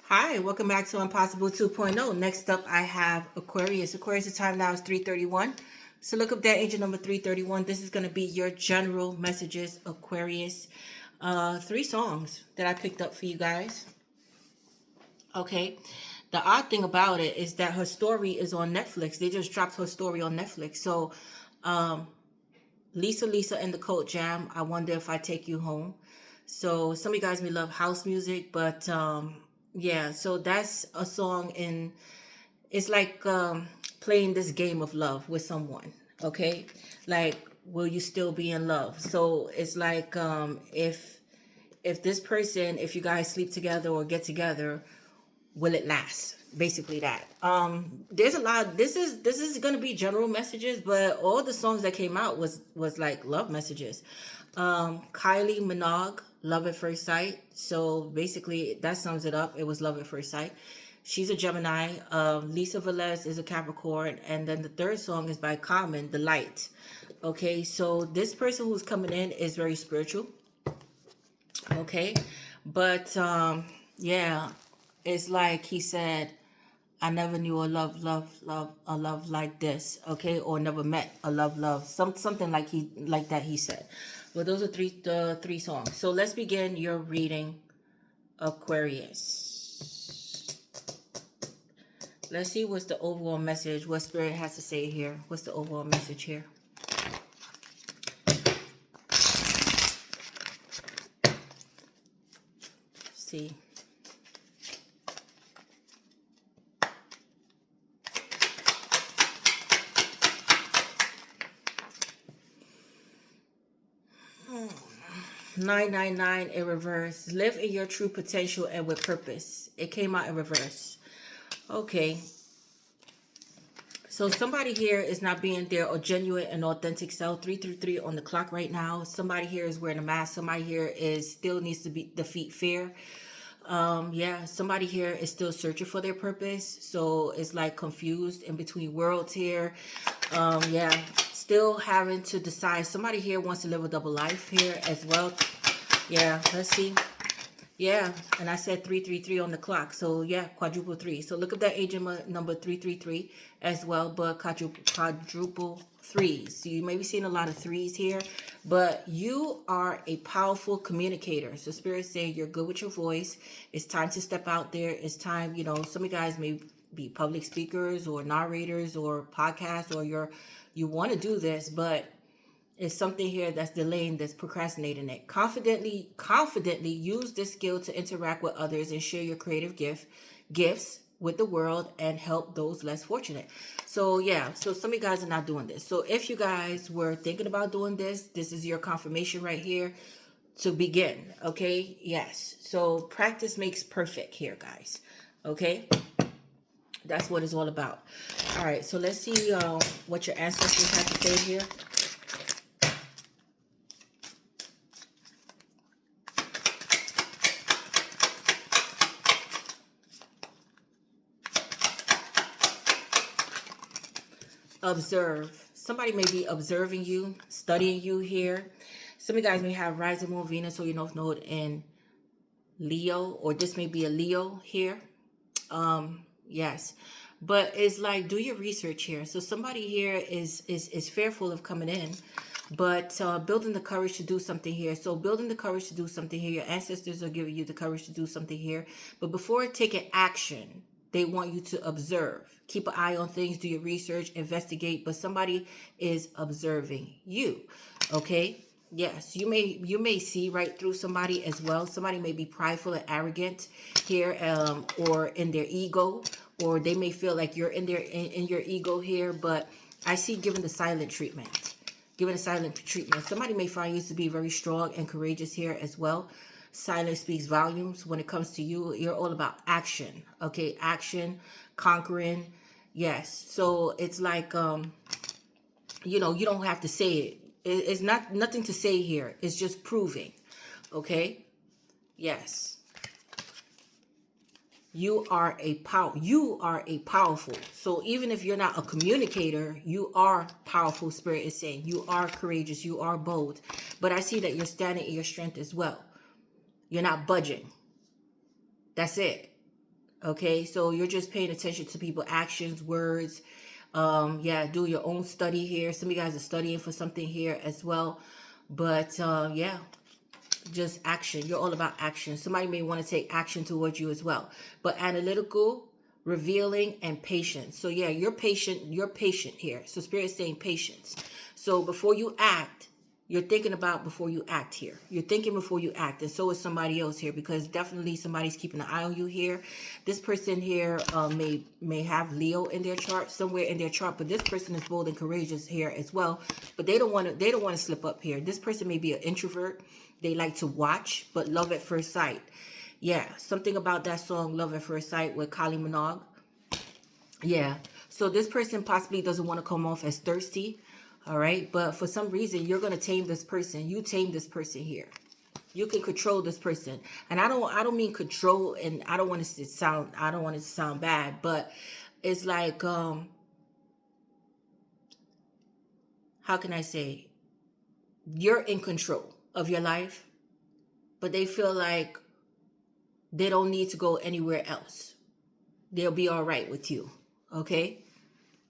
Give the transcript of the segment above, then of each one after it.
Hi, welcome back to Impossible 2.0. Next up, I have Aquarius. Aquarius, the time now is 3:31. So look up that angel number 3:31. This is going to be your general messages, Aquarius. Three songs that I picked up for you guys. Okay. The odd thing about it is that her story is on Netflix. They just dropped her story on Netflix. So, um, Lisa and the Cult Jam. I wonder if I take you home. So some of you guys may love house music, but yeah. So that's a song in. It's like playing this game of love with someone. Okay, like will you still be in love? So it's like if this person, if you guys sleep together or get together, will it last? Basically that. There's a lot. This is gonna be general messages, but all the songs that came out was like love messages. Kylie Minogue, Love at First Sight. So basically that sums it up. It was love at first sight. She's a Gemini. Lisa Velez is a Capricorn, and then the third song is by Common, The Light. Okay, so this person who's coming in is very spiritual. Okay, but yeah, it's like he said, I never knew a a love like this. Okay, or never met a love, something like that. He said. Well, those are the three songs. So let's begin your reading, Aquarius. Let's see what's the overall message. What Spirit has to say here. What's the overall message here? See. Hmm. 999 in reverse. Live in your true potential and with purpose. It came out in reverse. Okay. So somebody here is not being their or genuine and authentic self. 333 on the clock right now. Somebody here is wearing a mask. Somebody here is still needs to be defeat fear. Yeah, somebody here is still searching for their purpose. So it's like confused in between worlds here. Yeah, still having to decide. Somebody here wants to live a double life here as well. Yeah, let's see. Yeah, and I said 333 on the clock. So yeah, quadruple three. So look at that agent number 333 as well, but quadruple threes. So you may be seeing a lot of threes here, but you are a powerful communicator. So Spirit saying you're good with your voice. It's time to step out there. It's time, some of you guys may be public speakers or narrators or podcasts, or you want to do this, but it's something here that's delaying, that's procrastinating it. Confidently use this skill to interact with others and share your creative gifts with the world and help those less fortunate. So yeah, so some of you guys are not doing this. So if you guys were thinking about doing this is your confirmation right here to begin. Okay, yes. So practice makes perfect here, guys. Okay, that's what it's all about. All right, so let's see what your ancestors have to say here. Observe. Somebody may be observing you, studying you here. Some of you guys may have rising moon, Venus, or your north node in Leo, or this may be a Leo here. Yes, but it's like, do your research here. So somebody here is fearful of coming in, but building the courage to do something here. So building the courage to do something here. Your ancestors are giving you the courage to do something here, but before taking action, they want you to observe. Keep an eye on things, do your research, investigate, but somebody is observing you. Okay? Yes, you may see right through somebody as well. Somebody may be prideful and arrogant here, or in their ego, or they may feel like you're in your ego here, but I see giving the silent treatment. Giving a silent treatment. Somebody may find you to be very strong and courageous here as well. Silence speaks volumes. When it comes to you, you're all about action. Okay, action, conquering. Yes. So it's like you don't have to say it. It's nothing to say here. It's just proving. Okay? Yes. You are a powerful. So even if you're not a communicator, you are powerful. Spirit is saying you are courageous, you are bold. But I see that you're standing in your strength as well. You're not budging. That's it. Okay, so you're just paying attention to people, actions, words. Yeah, do your own study here. Some of you guys are studying for something here as well. But yeah, just action. You're all about action. Somebody may want to take action towards you as well. But analytical, revealing, and patient. So yeah, you're patient. You're patient here. So Spirit is saying patience. So before you act, you're thinking about before you act here. You're thinking before you act. And so is somebody else here, because definitely somebody's keeping an eye on you here. This person here may have Leo in their chart, somewhere in their chart, but this person is bold and courageous here as well. But they don't want to slip up here. This person may be an introvert. They like to watch, but love at first sight. Yeah, something about that song, Love at First Sight, with Kylie Minogue. Yeah, so this person possibly doesn't want to come off as thirsty. All right, but for some reason, you're going to tame this person. You tame this person here. You can control this person. And I don't mean control, and I don't want it to sound bad, but it's like, how can I say? You're in control of your life, but they feel like they don't need to go anywhere else. They'll be all right with you. Okay?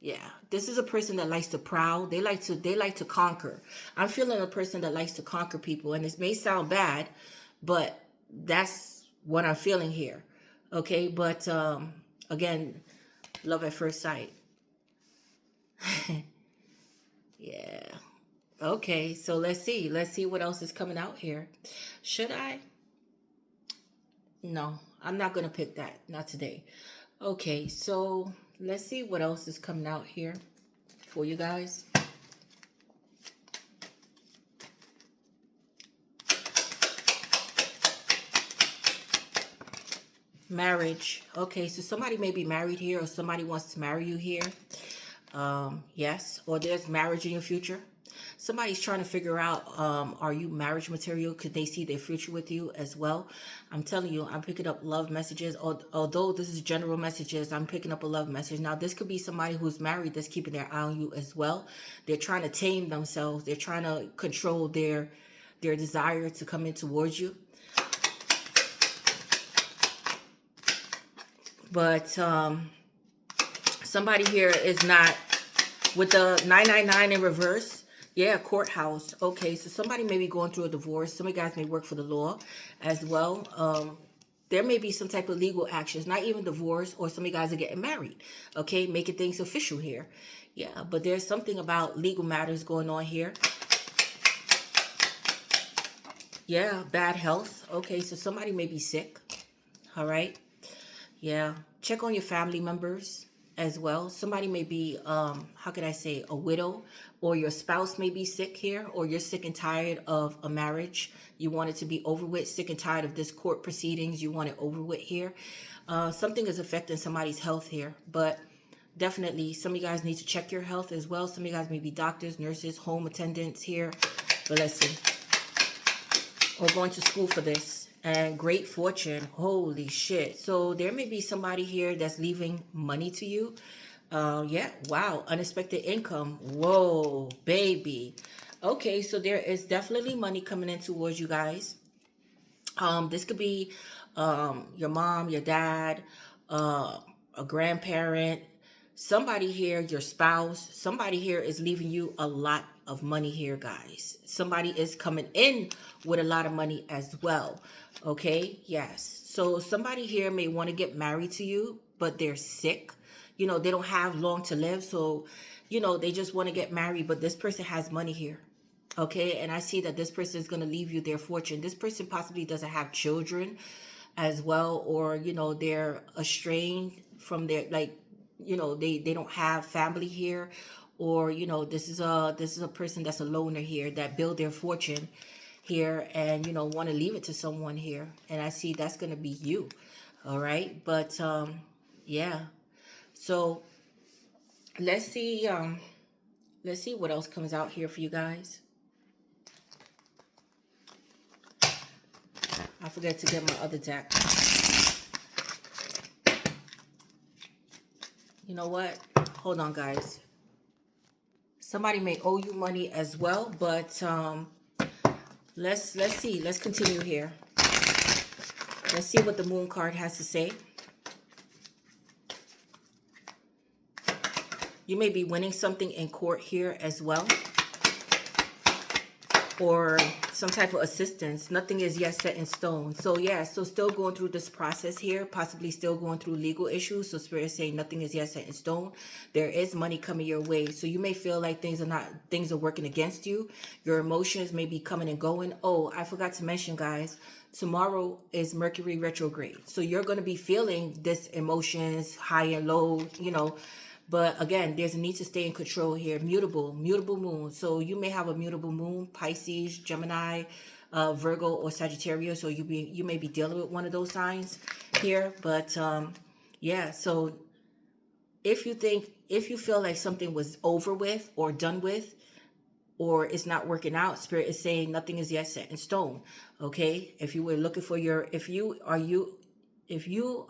Yeah, this is a person that likes to prowl. They like to conquer. I'm feeling a person that likes to conquer people, and this may sound bad, but that's what I'm feeling here. Okay, but again, love at first sight. Yeah. Okay, so let's see what else is coming out here. Should I? No, I'm not gonna pick that. Not today. Okay, so let's see what else is coming out here for you guys. Marriage. Okay, so somebody may be married here, or somebody wants to marry you here. Yes, or there's marriage in your future. Somebody's trying to figure out, are you marriage material? Could they see their future with you as well? I'm telling you, I'm picking up love messages. Although this is general messages, I'm picking up a love message. Now, this could be somebody who's married that's keeping their eye on you as well. They're trying to tame themselves. They're trying to control their desire to come in towards you. But somebody here is not, with the 999 in reverse. Yeah, courthouse. Okay, so somebody may be going through a divorce. Some of you guys may work for the law as well. There may be some type of legal actions, not even divorce, or some of you guys are getting married. Okay, making things official here. Yeah, but there's something about legal matters going on here. Yeah, bad health. Okay, so somebody may be sick. All right. Yeah, check on your family members as well. Somebody may be, how could I say, a widow, or your spouse may be sick here, or you're sick and tired of a marriage. You want it to be over with, sick and tired of this court proceedings. You want it over with here. Something is affecting somebody's health here, but definitely some of you guys need to check your health as well. Some of you guys may be doctors, nurses, home attendants here. But let's see. Or going to school for this. And great fortune. Holy shit. So there may be somebody here that's leaving money to you. Yeah. Wow. Unexpected income. Whoa, baby. Okay. So there is definitely money coming in towards you guys. This could be your mom, your dad, a grandparent, somebody here, your spouse. Somebody here is leaving you a lot of money here, guys. Somebody is coming in with a lot of money as well. Okay, yes. So somebody here may want to get married to you, but they're sick. You know, they don't have long to live. So, you know, they just want to get married, but this person has money here. Okay, and I see that this person is going to leave you their fortune. This person possibly doesn't have children as well, or, you know, they're estranged from their, like, you know, they don't have family here, or, you know, this is a person that's a loner here that build their fortune here, and, you know, want to leave it to someone here. And I see that's going to be you. All right, but yeah, so let's see what else comes out here for you guys. I forgot to get my other deck. You know what? Hold on, guys. Somebody may owe you money as well, but let's see. Let's continue here. Let's see what the moon card has to say. You may be winning something in court here as well, or some type of assistance. Nothing is yet set in stone. So yeah, so still going through this process here, possibly still going through legal issues. So Spirit is saying nothing is yet set in stone. There is money coming your way. So you may feel like things are working against you. Your emotions may be coming and going. Oh, I forgot to mention, guys, tomorrow is Mercury retrograde. So you're going to be feeling this emotions, high and low, you know. But again, there's a need to stay in control here. Mutable moon. So you may have a mutable moon, Pisces, Gemini, Virgo, or Sagittarius. So you may be dealing with one of those signs here. But yeah, so if you feel like something was over with or done with, or it's not working out, Spirit is saying nothing is yet set in stone. Okay, if you were looking for if you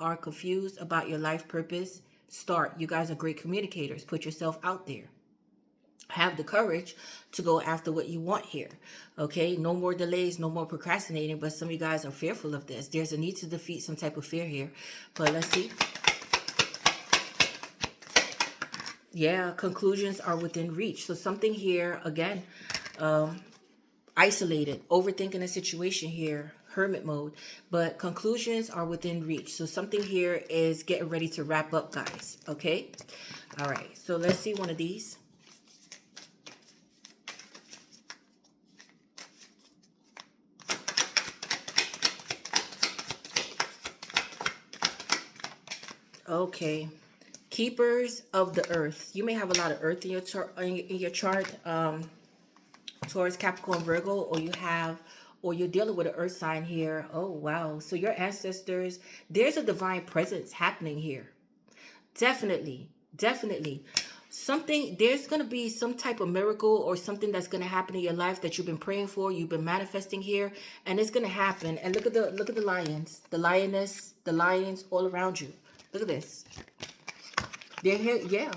are confused about your life purpose, start. You guys are great communicators. Put yourself out there. Have the courage to go after what you want here. Okay, no more delays, no more procrastinating. But some of you guys are fearful of this. There's a need to defeat some type of fear here. But let's see. Yeah, conclusions are within reach. So something here, again, isolated, overthinking a situation here, hermit mode, but conclusions are within reach. So something here is getting ready to wrap up, guys. Okay. All right. So let's see one of these. Okay. Keepers of the earth. You may have a lot of earth in your chart. Taurus, Capricorn, Virgo, or you're dealing with an earth sign here. Oh, wow. So your ancestors, there's a divine presence happening here. Definitely. There's going to be some type of miracle or something that's going to happen in your life that you've been praying for, you've been manifesting here, and it's going to happen. And look at the lions, the lioness, the lions all around you. Look at this. They're here, yeah.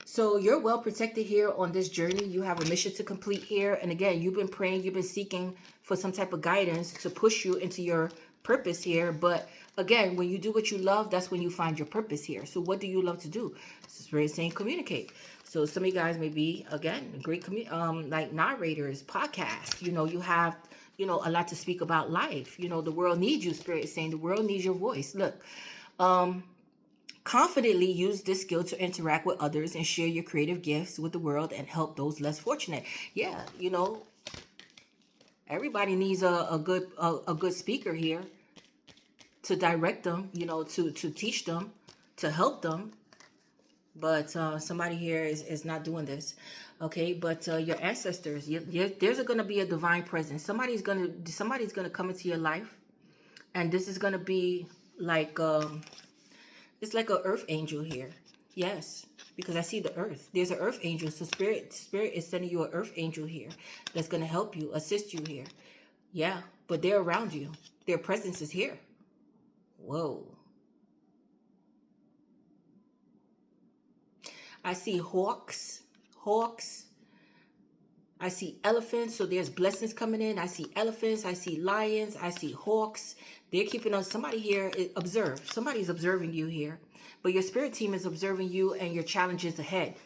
So you're well protected here on this journey. You have a mission to complete here. And again, you've been praying, you've been seeking for some type of guidance to push you into your purpose here. But again, when you do what you love, that's when you find your purpose here. So what do you love to do? Spirit is saying communicate. So some of you guys may be, again, great like narrators, podcasts. You know, you have, you know, a lot to speak about life. You know, the world needs you. Spirit is saying the world needs your voice. Look, confidently use this skill to interact with others and share your creative gifts with the world and help those less fortunate. Yeah, you know, everybody needs a good speaker here to direct them, you know, to teach them, to help them. But somebody here is not doing this. Okay, but your ancestors, there's going to be a divine presence. Somebody's going to come into your life, and this is going to be like it's like an earth angel here. Yes, because I see the earth. There's an earth angel. So spirit is sending you an earth angel here that's going to help you, assist you here. Yeah, but they're around you. Their presence is here. Whoa. I see hawks. I see elephants, so there's blessings coming in. I see elephants, I see lions, I see hawks. They're keeping us. Somebody here, somebody's observing you here. But your spirit team is observing you and your challenges ahead.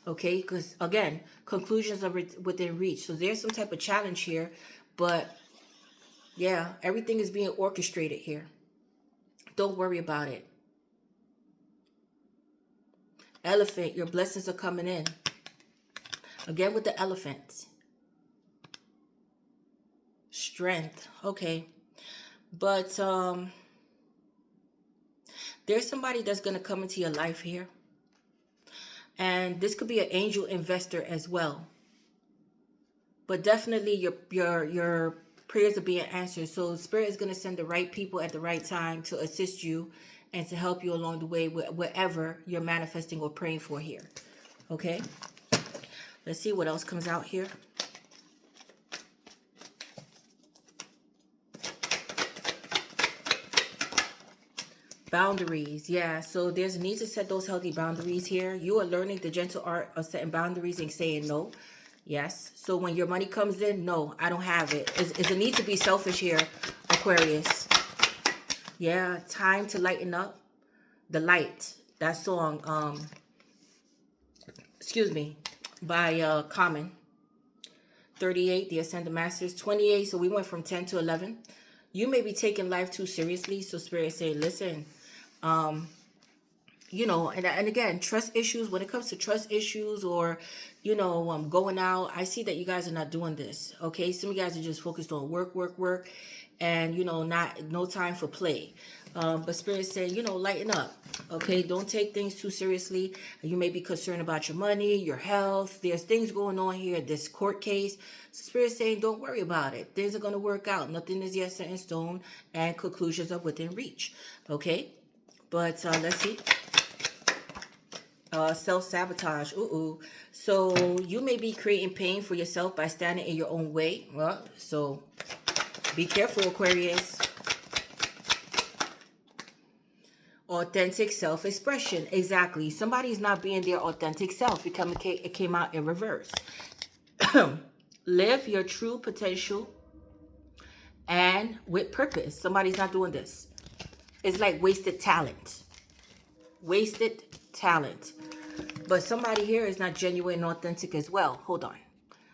Okay, because again, conclusions are within reach. So there's some type of challenge here. But yeah, everything is being orchestrated here. Don't worry about it. Elephant, your blessings are coming in. Again with the elephants. Strength. Okay. But there's somebody that's going to come into your life here. And this could be an angel investor as well. But definitely your prayers are being answered. So Spirit is going to send the right people at the right time to assist you and to help you along the way wherever you're manifesting or praying for here. Okay? Let's see what else comes out here. Boundaries. Yeah, so there's a need to set those healthy boundaries here. You are learning the gentle art of setting boundaries and saying no. Yes. So when your money comes in, no, I don't have it. It's a need to be selfish here, Aquarius. Yeah, time to lighten up. The Light. That song. excuse me, by Common. 38, the Ascended Masters. 28, so we went from 10 to 11. You may be taking life too seriously. So Spirit say, listen, you know, and again, trust issues, when it comes to trust issues or, you know, going out, I see that you guys are not doing this. Okay. Some of you guys are just focused on work, and, you know, no time for play. But Spirit saying, you know, lighten up. Okay. Don't take things too seriously. You may be concerned about your money, your health. There's things going on here. This court case. So Spirit saying, don't worry about it. Things are going to work out. Nothing is yet set in stone, and conclusions are within reach. Okay. But let's see. Self-sabotage. So you may be creating pain for yourself by standing in your own way. Well, so be careful, Aquarius. Authentic self-expression. Exactly. Somebody's not being their authentic self because it came out in reverse. Live your true potential and with purpose. Somebody's not doing this. It's like wasted talent. Wasted talent. But somebody here is not genuine and authentic as well. Hold on.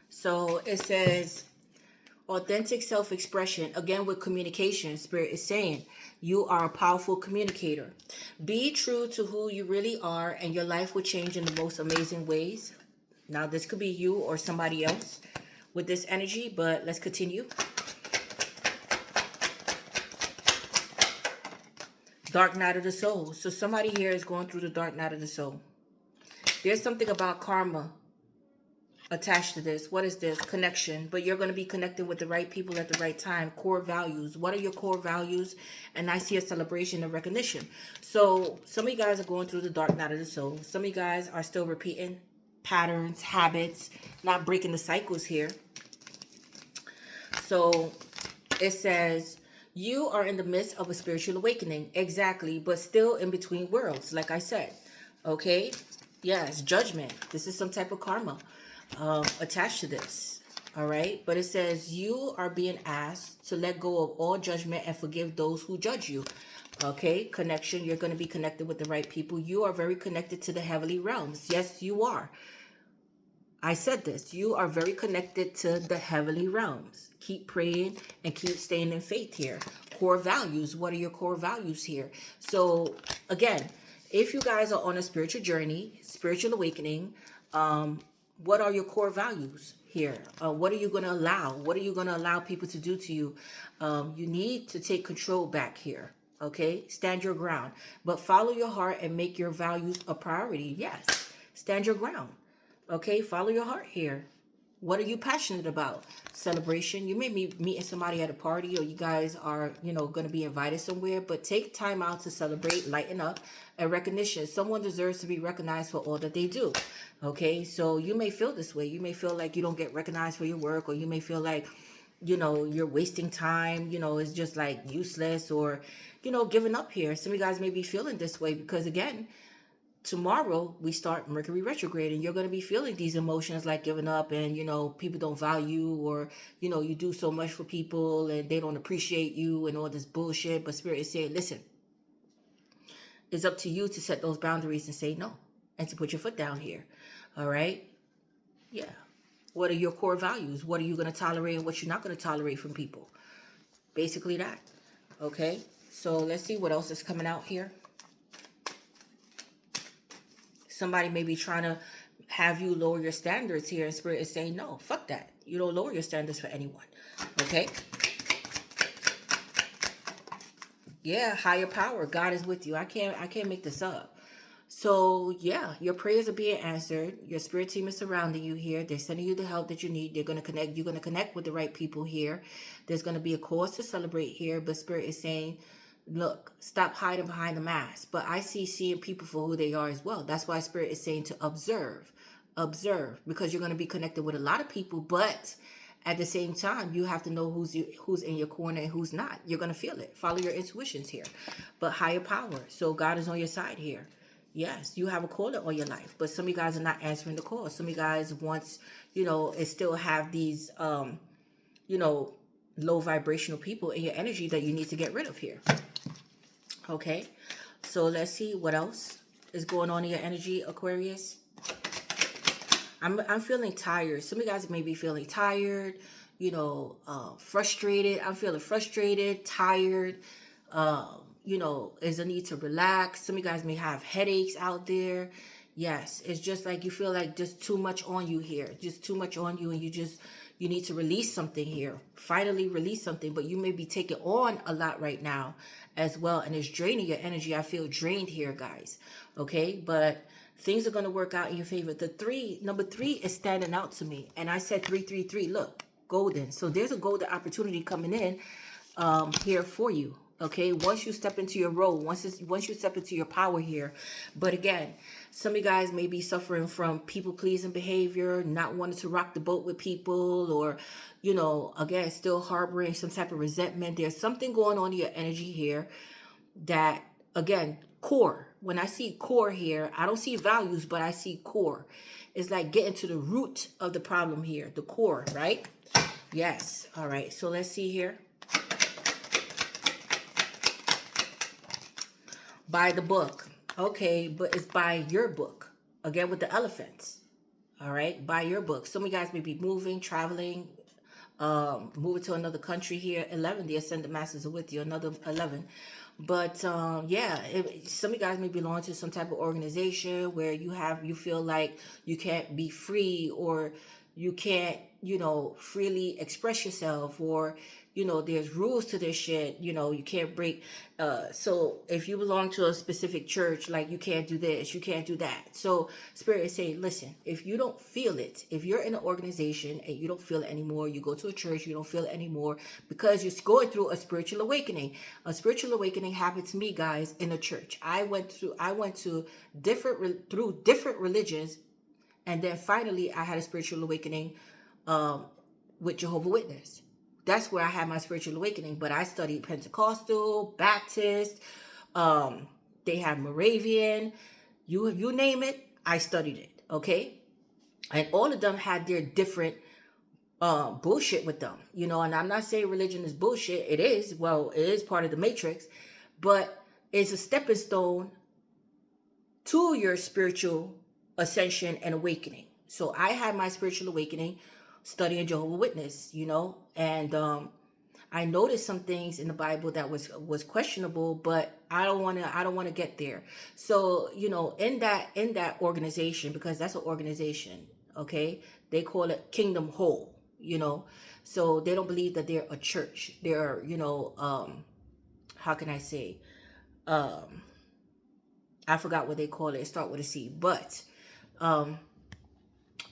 So it says authentic self-expression. Again, with communication, Spirit is saying you are a powerful communicator. Be true to who you really are, and your life will change in the most amazing ways. Now, this could be you or somebody else with this energy, but let's continue. Dark night of the soul. So somebody here is going through the dark night of the soul. There's something about karma attached to this. What is this? Connection. But you're going to be connecting with the right people at the right time. Core values. What are your core values? And I see a celebration of recognition. So some of you guys are going through the dark night of the soul. Some of you guys are still repeating patterns, habits, not breaking the cycles here. So it says you are in the midst of a spiritual awakening. Exactly. But still in between worlds, like I said. Okay. Yes, judgment. This is some type of karma attached to this. All right. But it says you are being asked to let go of all judgment and forgive those who judge you. Okay. Connection. You're going to be connected with the right people. You are very connected to the heavenly realms. Yes, you are. I said this. You are very connected to the heavenly realms. Keep praying and keep staying in faith here. Core values. What are your core values here? So again, if you guys are on a spiritual journey, spiritual awakening, what are your core values here? What are you going to allow? What are you going to allow people to do to you? You need to take control back here. Okay? Stand your ground. But follow your heart and make your values a priority. Yes. Stand your ground. Okay? Follow your heart here. What are you passionate about? Celebration. You may be meeting somebody at a party, or you guys are, you know, going to be invited somewhere, but take time out to celebrate, lighten up, and recognition. Someone deserves to be recognized for all that they do. Okay. So you may feel this way. You may feel like you don't get recognized for your work, or you may feel like, you know, you're wasting time, you know, it's just like useless, or, you know, giving up here. Some of you guys may be feeling this way because, again, tomorrow we start Mercury retrograde, and you're going to be feeling these emotions like giving up, and, you know, people don't value, or, you know, you do so much for people and they don't appreciate you and all this bullshit. But Spirit is saying, listen, it's up to you to set those boundaries and say no, and to put your foot down here. All right. Yeah. What are your core values? What are you going to tolerate and what you're not going to tolerate from people? Basically that. Okay. So let's see what else is coming out here. Somebody may be trying to have you lower your standards here, and Spirit is saying, no, fuck that. You don't lower your standards for anyone. Okay? Yeah, higher power. God is with you. I can't make this up. So, yeah, your prayers are being answered. Your spirit team is surrounding you here. They're sending you the help that you need. They're going to connect. You're going to connect with the right people here. There's going to be a cause to celebrate here, but Spirit is saying, look, stop hiding behind the mask. But I see seeing people for who they are as well. That's why Spirit is saying to observe, because you're going to be connected with a lot of people. But at the same time, you have to know who's in your corner and who's not. You're going to feel it. Follow your intuitions here. But higher power. So God is on your side here. Yes, you have a caller on your life. But some of you guys are not answering the call. Some of you guys wants, still have these, low vibrational people in your energy that you need to get rid of here. Okay, so let's see what else is going on in your energy, Aquarius. I'm feeling tired. Some of you guys may be feeling tired, frustrated. I'm feeling frustrated, tired. Is a need to relax. Some of you guys may have headaches out there. Yes, it's just like you feel like just too much on you here, just too much on you, and you need to release something here. Finally release something, but you may be taking on a lot right now as well, and it's draining your energy. I feel drained here, guys. Okay, but things are going to work out in your favor. Number three is standing out to me, and I said 333. Look, golden. So there's a golden opportunity coming in here for you. Okay, once you step into your role, once you step into your power here. But again, some of you guys may be suffering from people pleasing behavior, not wanting to rock the boat with people, or again, still harboring some type of resentment. There's something going on in your energy here that, again, core. When I see core here, I don't see values, but I see core. It's like getting to the root of the problem here, the core, right? Yes. All right. So let's see here. By the book. Okay, but it's by your book. Again, with the elephants. All right, by your book. Some of you guys may be moving, traveling, moving to another country here. 11, the Ascended Masters are with you. Another 11. But some of you guys may belong to some type of organization where you feel like you can't be free, or you can't, freely express yourself, or, there's rules to this shit, you can't break. So if you belong to a specific church, like you can't do this, you can't do that. So Spirit is saying, listen, if you don't feel it, if you're in an organization and you don't feel it anymore, you go to a church, you don't feel it anymore because you're going through a spiritual awakening. A spiritual awakening happened to me, guys, in a church. I went to different religions, and then finally I had a spiritual awakening with Jehovah's Witness. That's where I had my spiritual awakening. But I studied Pentecostal, Baptist. They have Moravian. You name it, I studied it. Okay, and all of them had their different bullshit with them. And I'm not saying religion is bullshit. It is. Well, it is part of the matrix, but it's a stepping stone to your spiritual ascension and awakening. So I had my spiritual awakening studying Jehovah's Witness, and I noticed some things in the Bible that was questionable, but I don't want to get there. So, in that organization, because that's an organization, okay? They call it Kingdom Whole, So they don't believe that they're a church. They're, how can I say? I forgot what they call it. It start with a C, but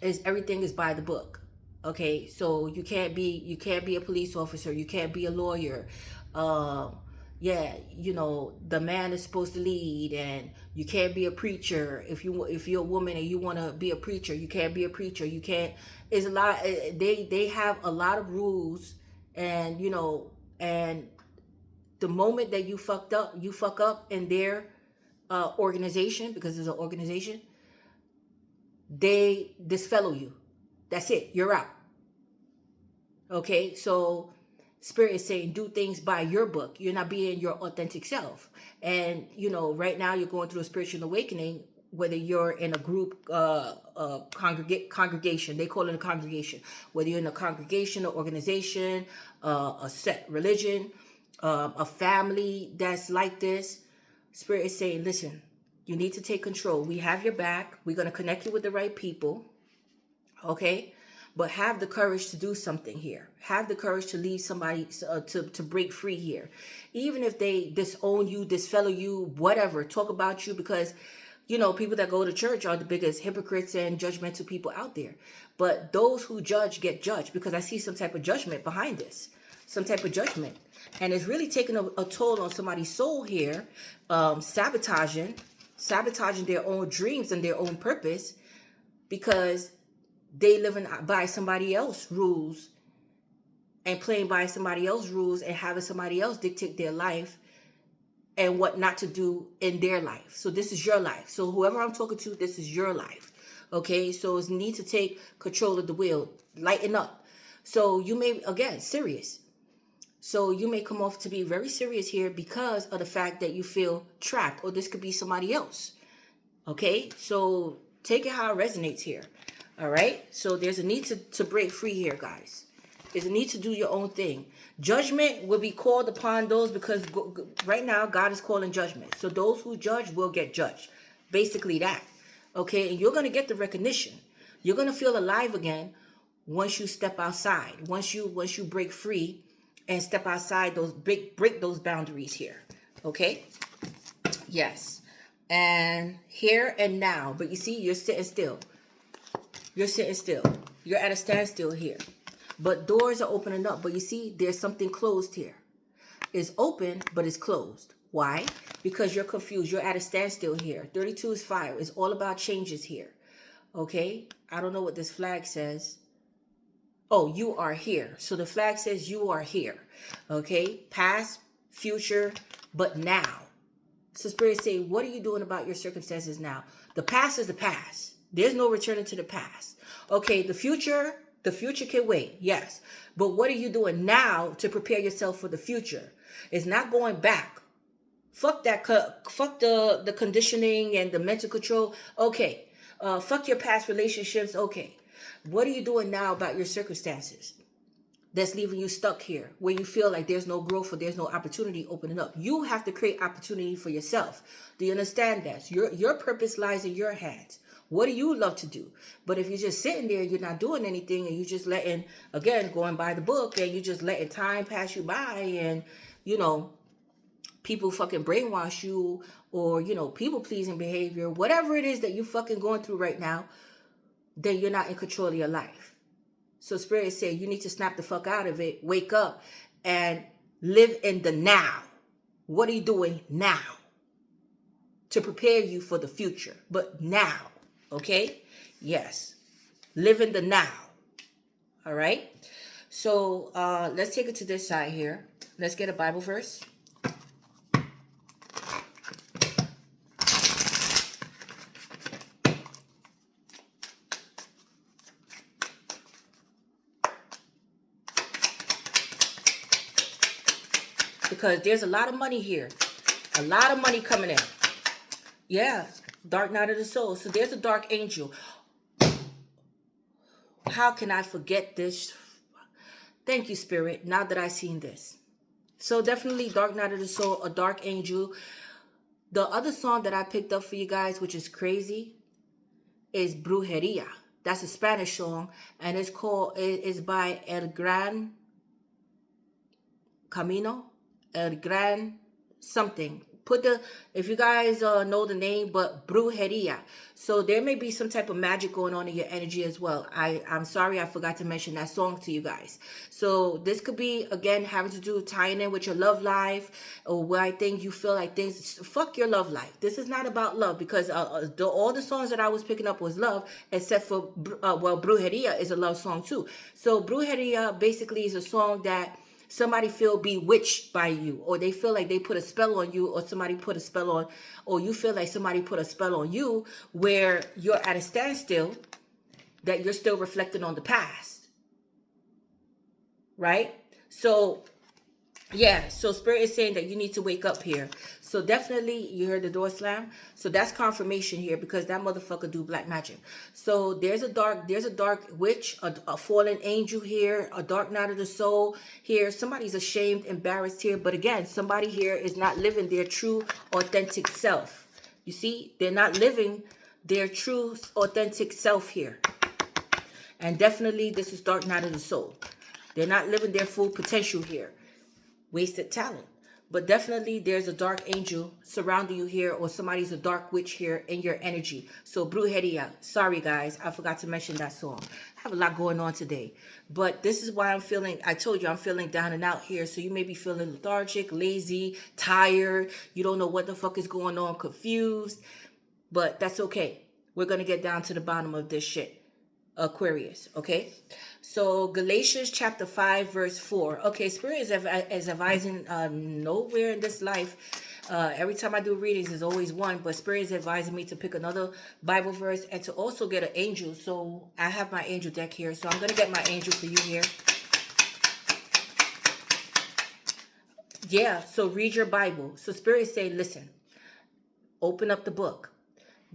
everything is by the book. Okay, so you can't be a police officer, you can't be a lawyer. The man is supposed to lead, and you can't be a preacher. If you're a woman and you want to be a preacher, you can't be a preacher. You can't. It's a lot. They have a lot of rules, and and the moment that you fuck up in their organization, because it's an organization, they disfellow you. That's it. You're out. Okay, so Spirit is saying do things by your book. You're not being your authentic self. And, right now you're going through a spiritual awakening, whether you're in a group, congregation, they call it a congregation, whether you're in a congregation, an organization, a set religion, a family that's like this. Spirit is saying, listen, you need to take control. We have your back. We're going to connect you with the right people. Okay, but have the courage to do something here. Have the courage to leave somebody, to break free here. Even if they disown you, disfellow you, whatever, talk about you, because, people that go to church are the biggest hypocrites and judgmental people out there. But those who judge get judged, because I see some type of judgment behind this, some type of judgment. And it's really taking a toll on somebody's soul here, sabotaging their own dreams and their own purpose, because they living by somebody else's rules and playing by somebody else's rules and having somebody else dictate their life and what not to do in their life. So this is your life. So whoever I'm talking to, this is your life. Okay, so it's need to take control of the wheel, lighten up. So you may, again, serious. So you may come off to be very serious here because of the fact that you feel trapped, or this could be somebody else. Okay, so take it how it resonates here. All right. So there's a need to break free here, guys. There's a need to do your own thing. Judgment will be called upon those because right now God is calling judgment. So those who judge will get judged. Basically that. Okay. And you're going to get the recognition. You're going to feel alive again once you step outside. Once you break free and step outside those break those boundaries here. Okay. Yes. And here and now. But you see, you're sitting still. You're sitting still. You're at a standstill here. But doors are opening up. But you see, there's something closed here. It's open, but it's closed. Why? Because you're confused. You're at a standstill here. 32 is fire. It's all about changes here. Okay? I don't know what this flag says. Oh, you are here. So the flag says you are here. Okay? Past, future, but now. So Spirit say, what are you doing about your circumstances now? The past is the past. There's no returning to the past. Okay, the future can wait, yes. But what are you doing now to prepare yourself for the future? It's not going back. Fuck that. Fuck the conditioning and the mental control. Okay. Fuck your past relationships. Okay. What are you doing now about your circumstances that's leaving you stuck here, where you feel like there's no growth or there's no opportunity opening up? You have to create opportunity for yourself. Do you understand that? Your purpose lies in your hands. What do you love to do? But if you're just sitting there, you're not doing anything, and you're just letting, again, going by the book, and you're just letting time pass you by, and, people fucking brainwash you, or, people-pleasing behavior, whatever it is that you're fucking going through right now, then you're not in control of your life. So Spirit said you need to snap the fuck out of it, wake up, and live in the now. What are you doing now to prepare you for the future? But now, okay? Yes. Live in the now. All right? So let's take it to this side here. Let's get a Bible verse. Because there's a lot of money here. A lot of money coming in. Yeah. Dark night of the soul. So there's a dark angel. How can I forget this? Thank you, Spirit. Now that I've seen this. So definitely dark night of the soul, a dark angel. The other song that I picked up for you guys, which is crazy, is Brujeria. That's a Spanish song. And it's by El Gran Camino. El Gran something. If you guys know the name, but Brujeria. So there may be some type of magic going on in your energy as well. I'm sorry, I forgot to mention that song to you guys. So this could be, again, having to do tying in with your love life, or where I think you feel like things, fuck your love life. This is not about love, because all the songs that I was picking up was love, except for, Brujeria is a love song too. So Brujeria basically is a song that somebody feel bewitched by you, or they feel like they put a spell on you, or somebody put a spell on, or you feel like somebody put a spell on you, where you're at a standstill, that you're still reflecting on the past. Right? So, yeah. So Spirit is saying that you need to wake up here. So definitely, you heard the door slam. So that's confirmation here, because that motherfucker do black magic. So there's a dark witch, a fallen angel here, a dark night of the soul here. Somebody's ashamed, embarrassed here. But again, somebody here is not living their true, authentic self. You see, they're not living their true, authentic self here. And definitely, this is dark night of the soul. They're not living their full potential here. Wasted talent. But definitely there's a dark angel surrounding you here, or somebody's a dark witch here in your energy. So Brujeria. Sorry guys, I forgot to mention that song. I have a lot going on today. But this is why I told you I'm feeling down and out here. So you may be feeling lethargic, lazy, tired. You don't know what the fuck is going on, confused. But that's okay. We're going to get down to the bottom of this shit. Aquarius, okay? So Galatians chapter 5 verse 4. Okay, Spirit is advising nowhere in this life. Every time I do readings, there's always one, but Spirit is advising me to pick another Bible verse and to also get an angel. So I have my angel deck here. So I'm going to get my angel for you here. Yeah, so read your Bible. So Spirit is saying, listen, open up the book.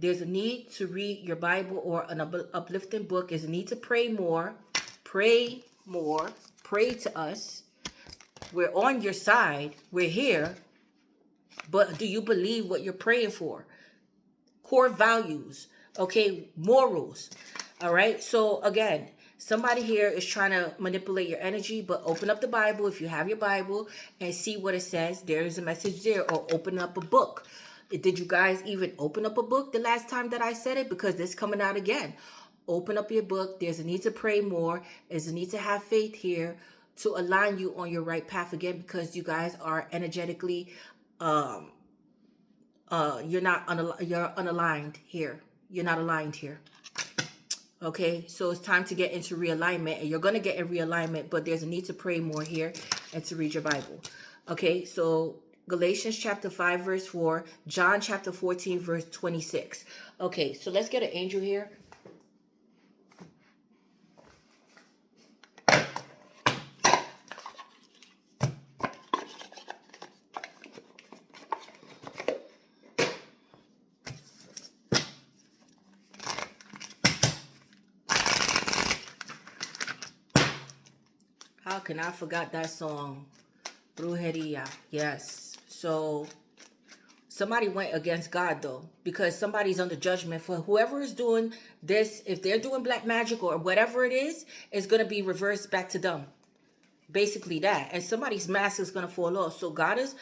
There's a need to read your Bible or an uplifting book. There's a need to pray more. Pray more. Pray to us. We're on your side. We're here. But do you believe what you're praying for? Core values. Okay, morals. All right. So again, somebody here is trying to manipulate your energy, but open up the Bible if you have your Bible and see what it says. There is a message there, or open up a book. Did you guys even open up a book the last time that I said it? Because this coming out again. Open up your book. There's a need to pray more. There's a need to have faith here to align you on your right path again, because you guys are energetically, you're unaligned here. You're not aligned here. Okay, so it's time to get into realignment, and you're going to get in realignment, but there's a need to pray more here and to read your Bible. Okay, so Galatians chapter 5 verse 4, John chapter 14 verse 26. Okay, so let's get an angel here. How can I forget that song? Brujeria. Yes. So somebody went against God though, because somebody's under judgment for whoever is doing this. If they're doing black magic or whatever it is, it's going to be reversed back to them. Basically that. And somebody's mask is going to fall off. So God is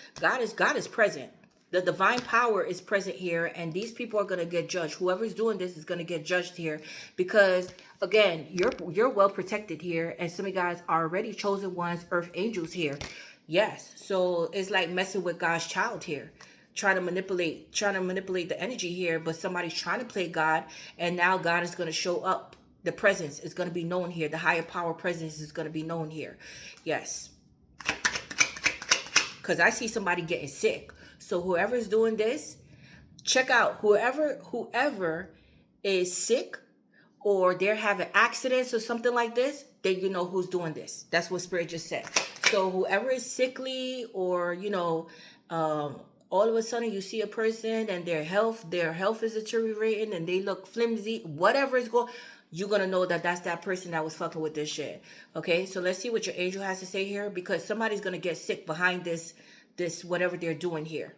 present. The divine power is present here, and these people are going to get judged. Whoever's doing this is going to get judged here, because again, you're well protected here, and some of you guys are already chosen ones, earth angels here. Yes, so it's like messing with God's child here, trying to manipulate the energy here, but somebody's trying to play God, and now God is going to show up. The presence is going to be known here. The higher power presence is going to be known here. Yes, because I see somebody getting sick. So whoever is doing this, check out whoever is sick or they're having accidents or something like this, then you know who's doing this. That's what Spirit just said. So whoever is sickly, or all of a sudden you see a person and their health is deteriorating and they look flimsy, whatever is going, you're going to know that that's that person that was fucking with this shit. Okay, so let's see what your angel has to say here, because somebody's going to get sick behind this whatever they're doing here.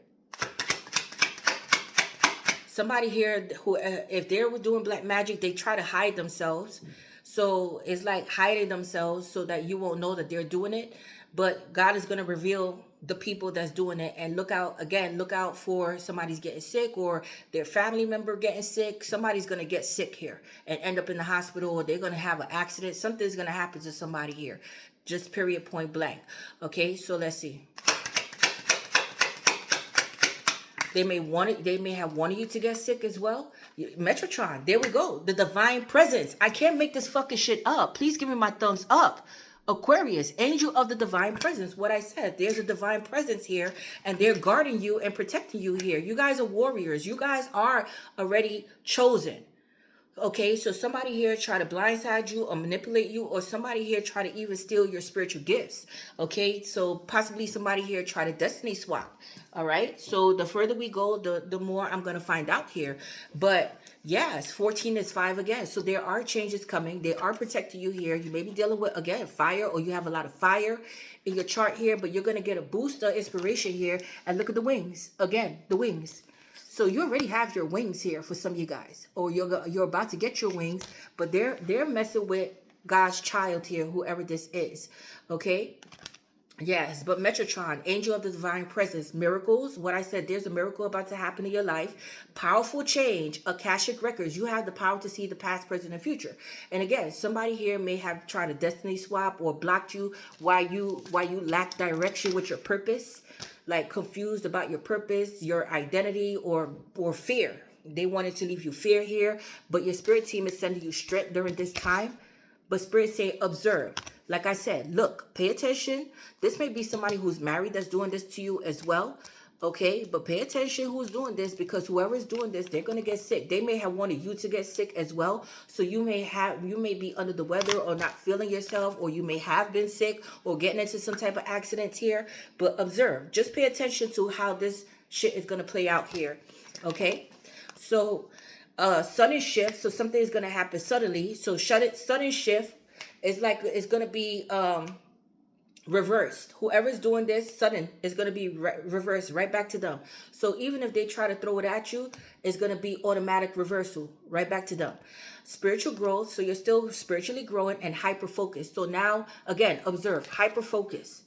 Somebody here who, if they were doing black magic, they try to hide themselves. So it's like hiding themselves so that you won't know that they're doing it. But God is going to reveal the people that's doing it. And look out for somebody's getting sick, or their family member getting sick. Somebody's going to get sick here and end up in the hospital, or they're going to have an accident. Something's going to happen to somebody here. Just period, point blank. Okay, so let's see. They may have wanted you to get sick as well. Metrotron, there we go. The divine presence. I can't make this fucking shit up. Please give me my thumbs up. Aquarius, angel of the divine presence. What I said, there's a divine presence here, and they're guarding you and protecting you here. You guys are warriors. You guys are already chosen. Okay, so somebody here try to blindside you or manipulate you, or somebody here try to even steal your spiritual gifts. Okay, so possibly somebody here try to destiny swap. All right, so the further we go, the more I'm going to find out here. But yes, 14 is 5 again. So there are changes coming. They are protecting you here. You may be dealing with, again, fire, or you have a lot of fire in your chart here, but you're going to get a boost of inspiration here. And look at the wings. Again, the wings. So you already have your wings here for some of you guys, or you're about to get your wings, but they're messing with God's child here, whoever this is. Okay. Yes, but Metrotron, angel of the divine presence, miracles. What I said, there's a miracle about to happen in your life. Powerful change, Akashic records. You have the power to see the past, present, and future. And again, somebody here may have tried to destiny swap or blocked you while you lack direction with your purpose, like confused about your purpose, your identity, or fear. They wanted to leave you fear here, but your spirit team is sending you strength during this time. But Spirit say, observe. Like I said, look, pay attention. This may be somebody who's married that's doing this to you as well. Okay, but pay attention who's doing this, because whoever is doing this, they're going to get sick. They may have wanted you to get sick as well. So you may be under the weather or not feeling yourself, or you may have been sick or getting into some type of accident here. But observe. Just pay attention to how this shit is going to play out here. Okay, so Sudden shift. So something is going to happen suddenly. So sudden shift is like it's going to be reversed. Whoever's doing this sudden is going to be reversed right back to them. So even if they try to throw it at you, it's going to be automatic reversal right back to them. Spiritual growth. So you're still spiritually growing and hyper focused. So now again, observe, hyper focus.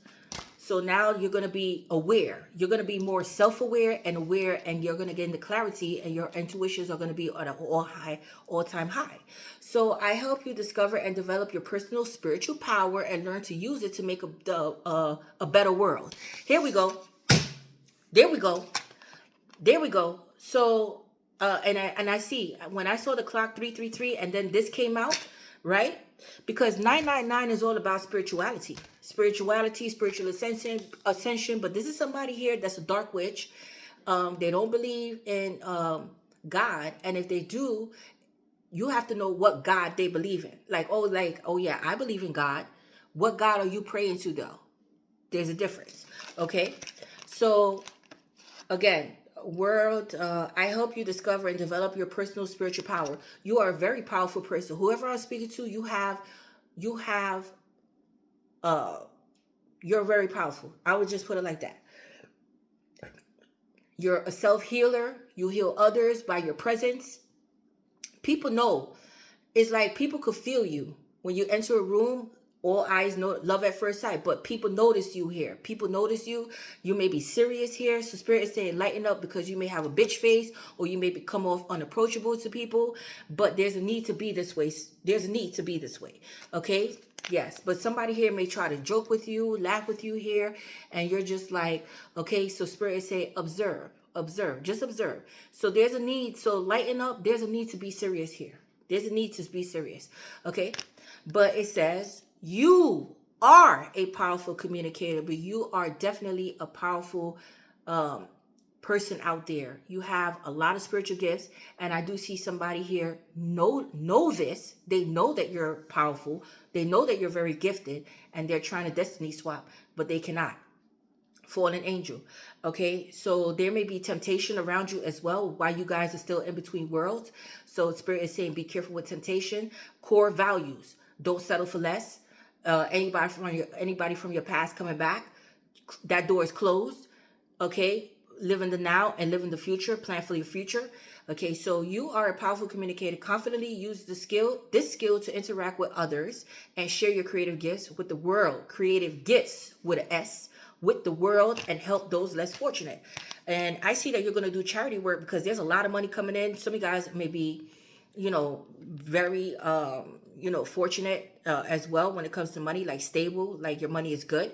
So now you're going to be aware. You're going to be more self-aware and aware, and you're going to get into clarity, and your intuitions are going to be at an all-time high. So I help you discover and develop your personal spiritual power and learn to use it to make a better world. Here we go. There we go. There we go. So, and I see when I saw the clock 333, and then this came out, right? Because 999 is all about spirituality, spiritual ascension. But this is somebody here that's a dark witch. They don't believe in God, and if they do, you have to know what God they believe in. Like, oh yeah, I believe in God. What God are you praying to though? There's a difference. Okay, so again, world, I help you discover and develop your personal spiritual power. You are a very powerful person. Whoever I'm speaking to, you're very powerful. I would just put it like that. You're a self-healer. You heal others by your presence. People know. It's like people could feel you when you enter a room. All eyes know love at first sight, but people notice you here. People notice you. You may be serious here. So Spirit is saying lighten up, because you may have a bitch face, or you may come off unapproachable to people. But there's a need to be this way. There's a need to be this way. Okay? Yes. But somebody here may try to joke with you, laugh with you here, and you're just like, okay. So Spirit is saying observe, just observe. So there's a need. So lighten up. There's a need to be serious here. There's a need to be serious. Okay? But it says, you are a powerful communicator, but you are definitely a powerful person out there. You have a lot of spiritual gifts, and I do see somebody here know this. They know that you're powerful. They know that you're very gifted, and they're trying to destiny swap, but they cannot. Fallen angel. Okay, so there may be temptation around you as well while you guys are still in between worlds. So Spirit is saying be careful with temptation. Core values. Don't settle for less. Anybody from your past coming back, that door is closed. Okay, live in the now and live in the future. Plan for your future. Okay, so you are a powerful communicator. Confidently use this skill to interact with others and share your creative gifts with the world. Creative gifts with an S, with the world, and help those less fortunate. And I see that you're going to do charity work, because there's a lot of money coming in. Some of you guys may be, very fortunate as well when it comes to money, like stable, like your money is good.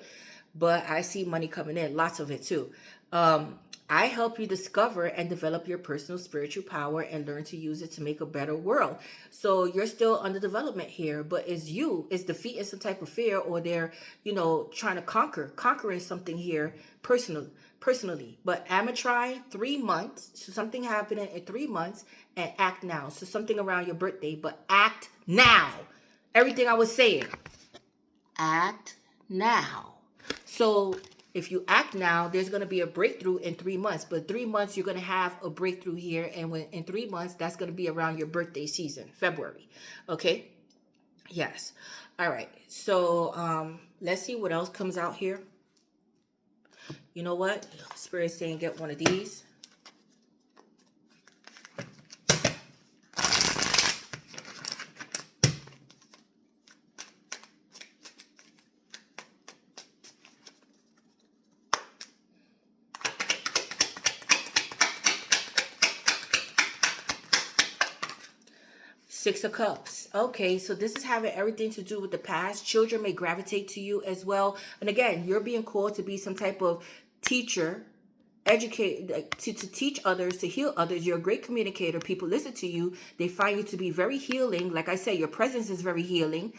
But I see money coming in, lots of it too. I help you discover and develop your personal spiritual power and learn to use it to make a better world. So you're still under development here, but it's defeating some type of fear, or they're, trying to conquering something here personally. But I'm trying 3 months. So something happening in 3 months, and act now. So something around your birthday, but act now. Everything I was saying, act now. So if you act now, there's going to be a breakthrough in 3 months. But 3 months, you're going to have a breakthrough here. And in 3 months, that's going to be around your birthday season, February. Okay? Yes. All right. So let's see what else comes out here. You know what? Spirit's saying get one of these. Six of Cups. Okay, so this is having everything to do with the past. Children may gravitate to you as well. And again, you're being called to be some type of teacher, educate, to teach others, to heal others. You're a great communicator. People listen to you. They find you to be very healing. Like I said, your presence is very healing.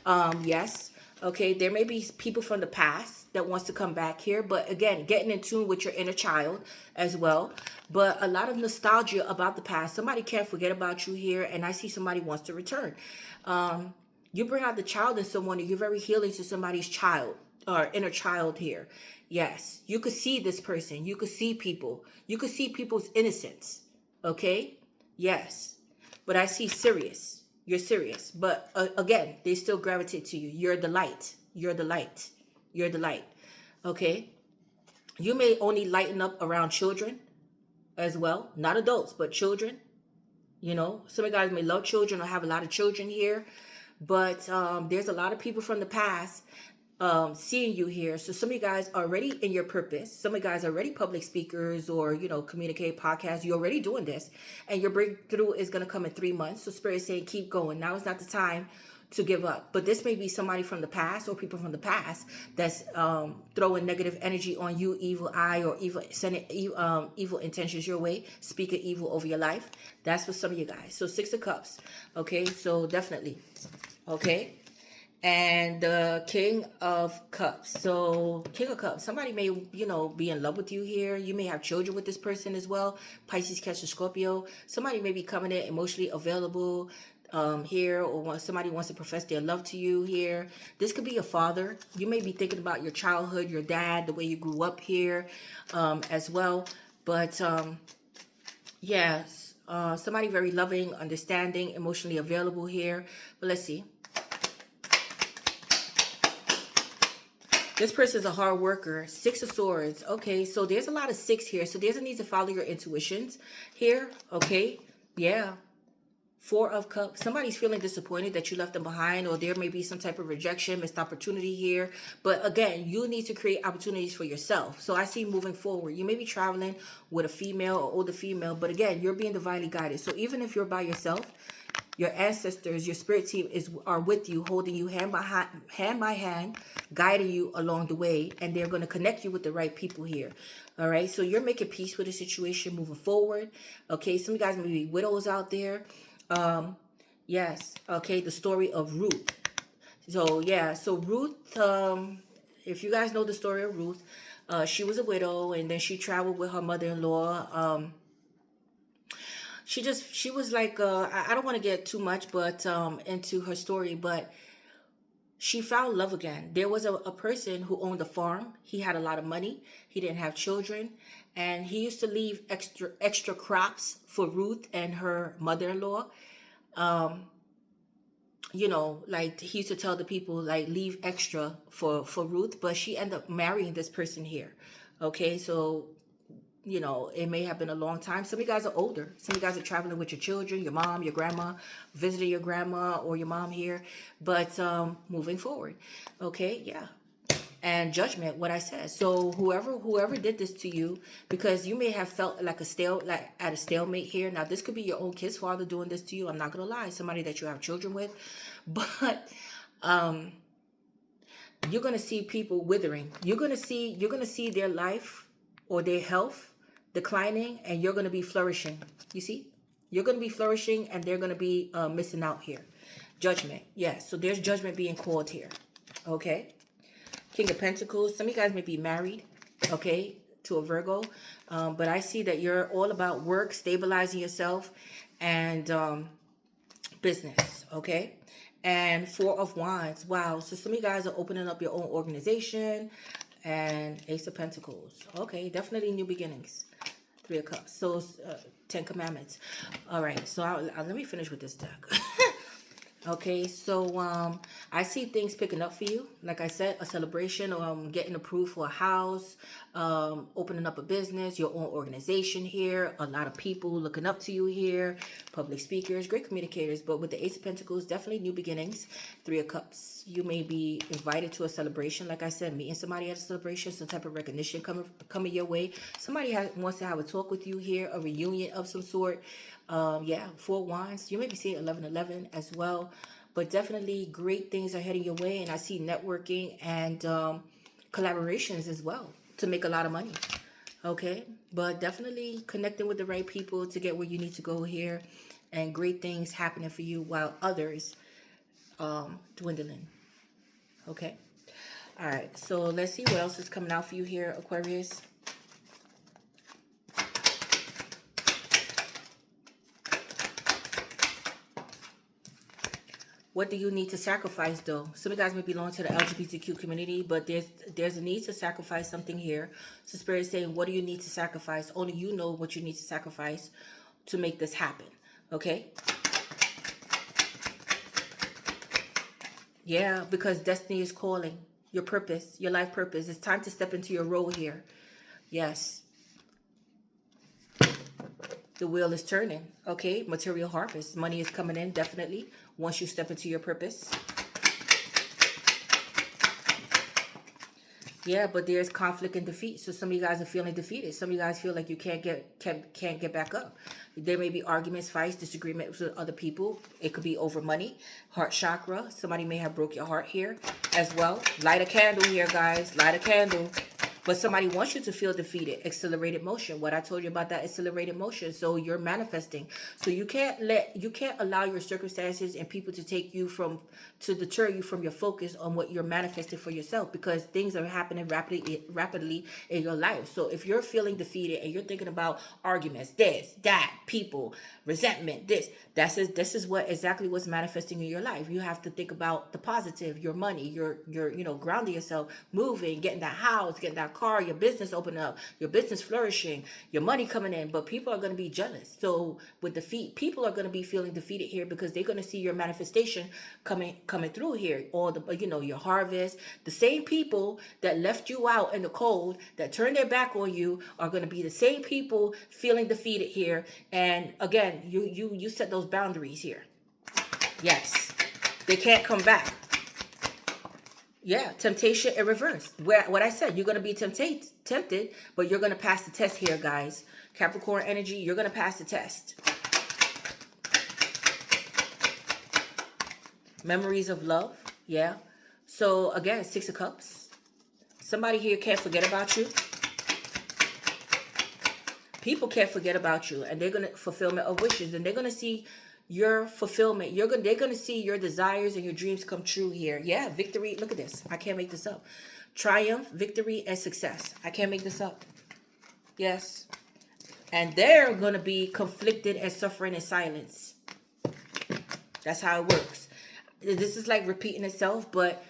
Yes. Okay, there may be people from the past that wants to come back here, but again, getting in tune with your inner child as well. But a lot of nostalgia about the past. Somebody can't forget about you here, and I see somebody wants to return. You bring out the child in someone, and you're very healing to somebody's child or inner child here. Yes, you could see this person. You could see people. You could see people's innocence. Okay? Yes. but I see serious. You're serious, but again, they still gravitate to you. You're the light. You're the light. You're the light. Okay. You may only lighten up around children as well, not adults, but children. You know, some of you guys may love children or have a lot of children here, but there's a lot of people from the past seeing you here. So some of you guys are already in your purpose. Some of you guys are already public speakers or, you know, communicate podcasts. You're already doing this, and your breakthrough is going to come in 3 months. So Spirit is saying, keep going. Now is not the time to give up. But this may be somebody from the past or people from the past that's throwing negative energy on you, evil eye, or evil sending evil intentions your way, speaking evil over your life. That's for some of you guys. So 6 of Cups. Okay, so definitely. Okay. And the King of Cups. So King of Cups, somebody may, you know, be in love with you here. You may have children with this person as well. Pisces, Cancer, Scorpio. Somebody may be coming in emotionally available here, or somebody wants to profess their love to you here. This could be a father. You may be thinking about your childhood, your dad, the way you grew up here as well. But yes, somebody very loving, understanding, emotionally available here. But let's see. This person is a hard worker. 6 of Swords. Okay, so there's a lot of 6 here. So there's a need to follow your intuitions here. Okay, yeah. 4 of Cups. Somebody's feeling disappointed that you left them behind, or there may be some type of rejection, missed opportunity here. But again, you need to create opportunities for yourself. So I see moving forward. You may be traveling with a female or older female, but again, you're being divinely guided. So even if you're by yourself, your ancestors, your spirit team are with you, holding you hand by hand, guiding you along the way, and they're going to connect you with the right people here. All right, so you're making peace with the situation moving forward. Okay, some of you guys may be widows out there. Yes. Okay. The story of Ruth. So yeah. So Ruth, if you guys know the story of Ruth, she was a widow, and then she traveled with her mother-in-law. She was like, I don't want to get too much, but, into her story, but she found love again. There was a person who owned a farm. He had a lot of money. He didn't have children, and he used to leave extra crops for Ruth and her mother-in-law. You know, like he used to tell the people, like, leave extra for Ruth, but she ended up marrying this person here. Okay, so, you know, it may have been a long time. Some of you guys are older. Some of you guys are traveling with your children, your mom, your grandma, visiting your grandma or your mom here. But moving forward, okay, yeah. And Judgment, what I said. So whoever did this to you, because you may have felt like at a stalemate here. Now, this could be your own kid's father doing this to you. I'm not gonna lie, somebody that you have children with, but you're gonna see people withering. You're gonna see their life or their health declining, and you're gonna be flourishing. You see, you're gonna be flourishing, and they're gonna be missing out here. Judgment, yes. So there's judgment being called here. Okay. King of Pentacles. Some of you guys may be married, okay, to a Virgo. But I see that you're all about work, stabilizing yourself, and business, okay? And 4 of Wands. Wow. So some of you guys are opening up your own organization. And Ace of Pentacles. Okay, definitely new beginnings. 3 of Cups. So 10 Commandments. All right, so let me finish with this deck. Okay, so I see things picking up for you. Like I said, a celebration, getting approved for a house, opening up a business, your own organization here. A lot of people looking up to you here. Public speakers, great communicators. But with the Ace of Pentacles, definitely new beginnings. 3 of Cups. You may be invited to a celebration. Like I said, meeting somebody at a celebration, some type of recognition coming your way. Somebody wants to have a talk with you here, a reunion of some sort. Yeah, 4 Wands. You may be seeing 1111 as well, but definitely great things are heading your way. And I see networking and collaborations as well to make a lot of money. Okay, but definitely connecting with the right people to get where you need to go here, and great things happening for you while others dwindling. Okay, all right, so let's see what else is coming out for you here, Aquarius. What do you need to sacrifice, though? Some of you guys may belong to the LGBTQ community, but there's a need to sacrifice something here. So Spirit is saying, what do you need to sacrifice? Only you know what you need to sacrifice to make this happen. Okay? Yeah, because destiny is calling. Your purpose, your life purpose. It's time to step into your role here. Yes, the wheel is turning. Okay, material harvest. Money is coming in, definitely, once you step into your purpose. Yeah, but there's conflict and defeat. So some of you guys are feeling defeated. Some of you guys feel like you can't get back up. There may be arguments, fights, disagreements with other people. It could be over money, heart chakra. Somebody may have broke your heart here as well. Light a candle here, guys. Light a candle. But somebody wants you to feel defeated. Accelerated motion. What I told you about that accelerated motion. So you're manifesting. So you can't allow your circumstances and people to take you to deter you from your focus on what you're manifesting for yourself, because things are happening rapidly in your life. So if you're feeling defeated and you're thinking about arguments, this, that, people, resentment, this is what exactly what's manifesting in your life. You have to think about the positive, your money, your grounding yourself, moving, getting that house, getting that car, your business opening up, your business flourishing, your money coming in. But people are going to be jealous. So with defeat, people are going to be feeling defeated here because they're going to see your manifestation coming through here. All the your harvest. The same people that left you out in the cold, that turned their back on you, are going to be the same people feeling defeated here. And again, you set those boundaries here. Yes, they can't come back. Yeah, temptation in reverse. What I said, you're going to be tempted, but you're going to pass the test here, guys. Capricorn energy, you're going to pass the test. Memories of love. Yeah. So again, 6 of Cups. Somebody here can't forget about you. People can't forget about you, and they're going to fulfillment of wishes, and they're going to see your fulfillment. They're going to see your desires and your dreams come true here. Yeah, victory. Look at this. I can't make this up. Triumph, victory, and success. I can't make this up. Yes. And they're going to be conflicted and suffering in silence. That's how it works. This is like repeating itself, but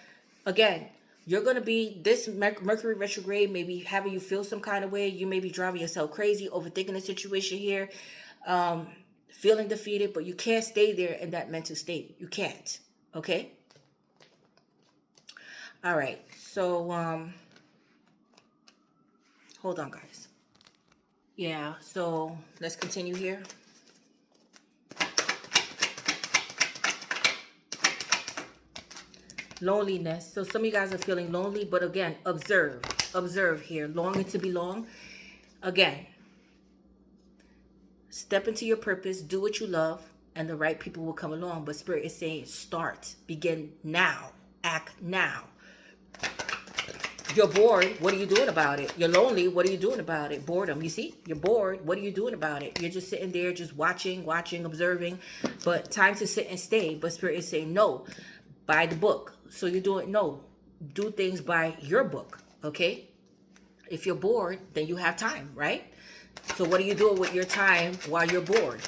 again, you're going to be, this Mercury retrograde may be having you feel some kind of way. You may be driving yourself crazy, overthinking the situation here, feeling defeated, but you can't stay there in that mental state. You can't. Okay? All right. So, hold on, guys. Yeah, so let's continue here. Loneliness. So some of you guys are feeling lonely, but again, observe here. Longing to belong. Again, step into your purpose, do what you love, and the right people will come along. But Spirit is saying start, begin now, act now. You're bored, what are you doing about it? You're lonely, what are you doing about it? Boredom, you see? You're bored, what are you doing about it? You're just sitting there, just watching, observing, but time to sit and stay. But Spirit is saying no, by the book. So you're doing, no, do things by your book, okay? If you're bored, then you have time, right? So what are you doing with your time while you're bored?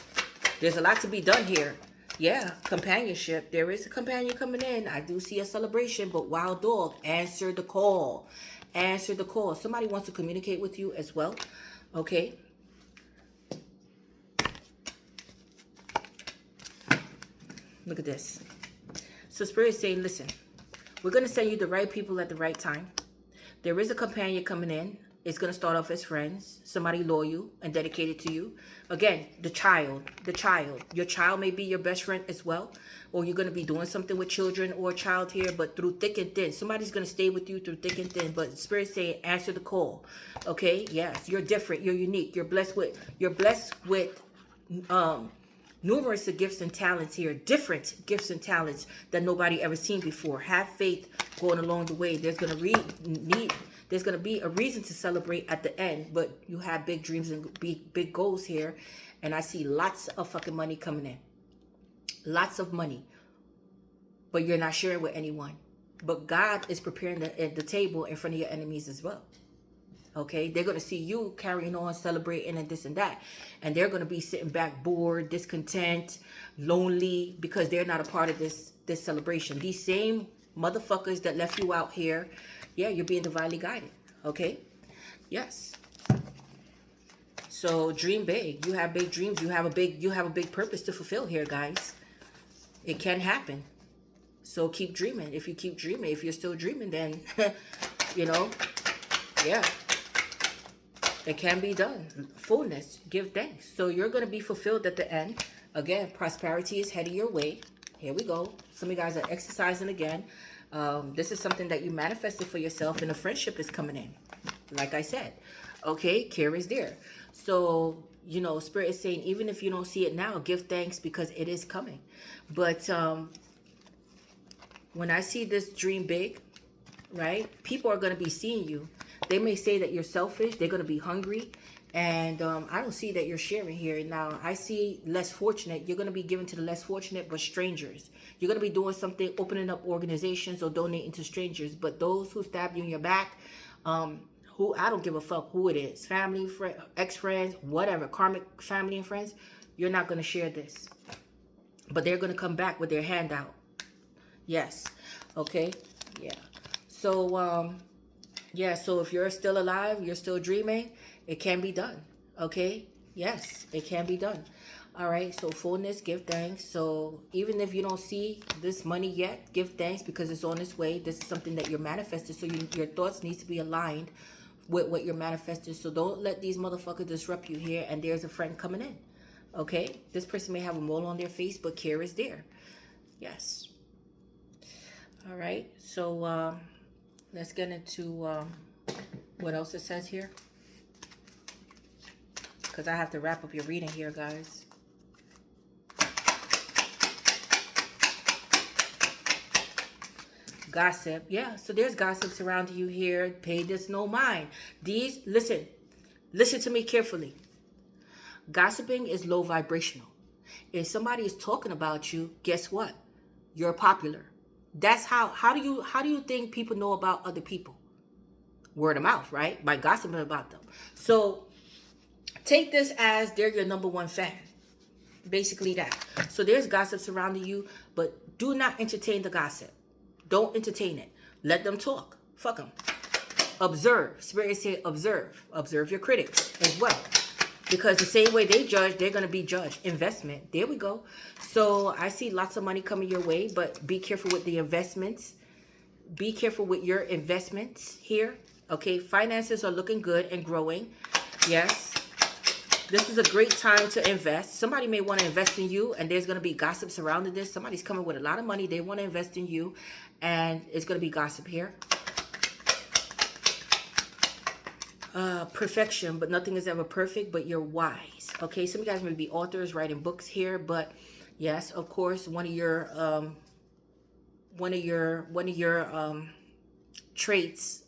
There's a lot to be done here. Yeah, companionship. There is a companion coming in. I do see a celebration, but wild dog, answer the call. Answer the call. Somebody wants to communicate with you as well, okay? Look at this. So Spirit is saying, listen, we're going to send you the right people at the right time. There is a companion coming in. It's going to start off as friends, somebody loyal and dedicated to you. Again, the child. Your child may be your best friend as well, or you're going to be doing something with children or a child here, but through thick and thin. Somebody's going to stay with you through thick and thin, but Spirit saying answer the call. Okay? Yes, you're different, you're unique. You're blessed with numerous gifts and talents here, different gifts and talents that nobody ever seen before. Have faith going along the way. There's going to be a reason to celebrate at the end, but you have big dreams and big goals here. And I see lots of fucking money coming in. Lots of money. But you're not sharing with anyone. But God is preparing the table in front of your enemies as well. Okay, they're going to see you carrying on, celebrating, and this and that. And they're going to be sitting back bored, discontent, lonely, because they're not a part of this celebration. These same motherfuckers that left you out here, yeah, you're being divinely guided. Okay? Yes. So dream big. You have big dreams. You have a big purpose to fulfill here, guys. It can happen. So keep dreaming. If you keep dreaming, if you're still dreaming, then, you know, yeah, it can be done. Fullness, give thanks. So you're going to be fulfilled at the end. Again, prosperity is heading your way. Here we go. Some of you guys are exercising again. This is something that you manifested for yourself, and a friendship is coming in. Like I said, okay, care is there. So, you know, Spirit is saying, even if you don't see it now, give thanks because it is coming. But when I see this dream big, right, people are going to be seeing you. They may say that you're selfish. They're going to be hungry. And I don't see that you're sharing here. Now, I see less fortunate. You're going to be giving to the less fortunate, but strangers. You're going to be doing something, opening up organizations or donating to strangers. But those who stab you in your back, who I don't give a fuck who it is, family, friend, ex-friends, whatever, karmic family and friends, you're not going to share this. But they're going to come back with their hand out. Yes. Okay. Yeah. So, yeah, so if you're still alive, you're still dreaming, it can be done. Okay? Yes, it can be done. All right, so fullness, give thanks. So even if you don't see this money yet, give thanks because it's on its way. This is something that you're manifesting. So your thoughts need to be aligned with what you're manifesting. So don't let these motherfuckers disrupt you here. And there's a friend coming in. Okay? This person may have a mole on their face, but care is there. Yes. All right, so let's get into what else it says here. Because I have to wrap up your reading here, guys. Gossip. Yeah, so there's gossip surrounding you here. Pay this no mind. These, listen to me carefully. Gossiping is low vibrational. If somebody is talking about you, guess what? You're popular. That's how do you think people know about other people? Word of mouth, right? By gossiping about them. So take this as they're your number one fan. Basically that. So there's gossip surrounding you, but do not entertain the gossip. Don't entertain it. Let them talk. Fuck them. Observe. Spirit said observe. Observe your critics as well. Because the same way they judge, they're going to be judged. Investment. There we go. So I see lots of money coming your way, but be careful with the investments. Be careful with your investments here. Okay. Finances are looking good and growing. Yes. This is a great time to invest. Somebody may want to invest in you, and there's going to be gossip surrounding this. Somebody's coming with a lot of money. They want to invest in you, and it's going to be gossip here. Perfection, but nothing is ever perfect, but you're wise. Okay, some of you guys may be authors writing books here, but yes, of course, one of your traits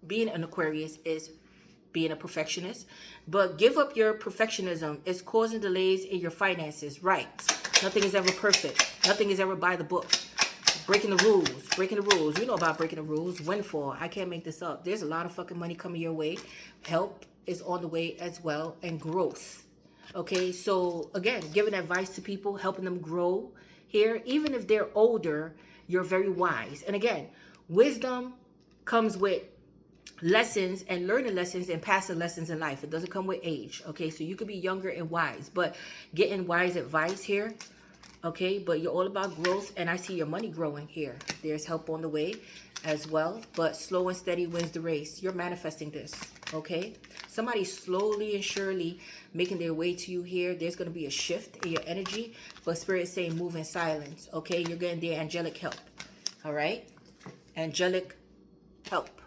being an Aquarius is being a perfectionist. But give up your perfectionism. It's causing delays in your finances. Right. Nothing is ever perfect. Nothing is ever by the book. Breaking the rules. Breaking the rules. You know about breaking the rules. Windfall. I can't make this up. There's a lot of fucking money coming your way. Help is on the way as well. And growth. Okay. So again, giving advice to people, helping them grow here. Even if they're older, you're very wise. And again, wisdom comes with lessons and learning lessons and passing lessons in life. It doesn't come with age. Okay. So you could be younger and wise, but getting wise advice here. Okay, but you're all about growth, and I see your money growing here. There's help on the way as well, but slow and steady wins the race. You're manifesting this, okay? Somebody's slowly and surely making their way to you here. There's going to be a shift in your energy, but Spirit is saying move in silence, okay? You're getting the angelic help, all right? Angelic help.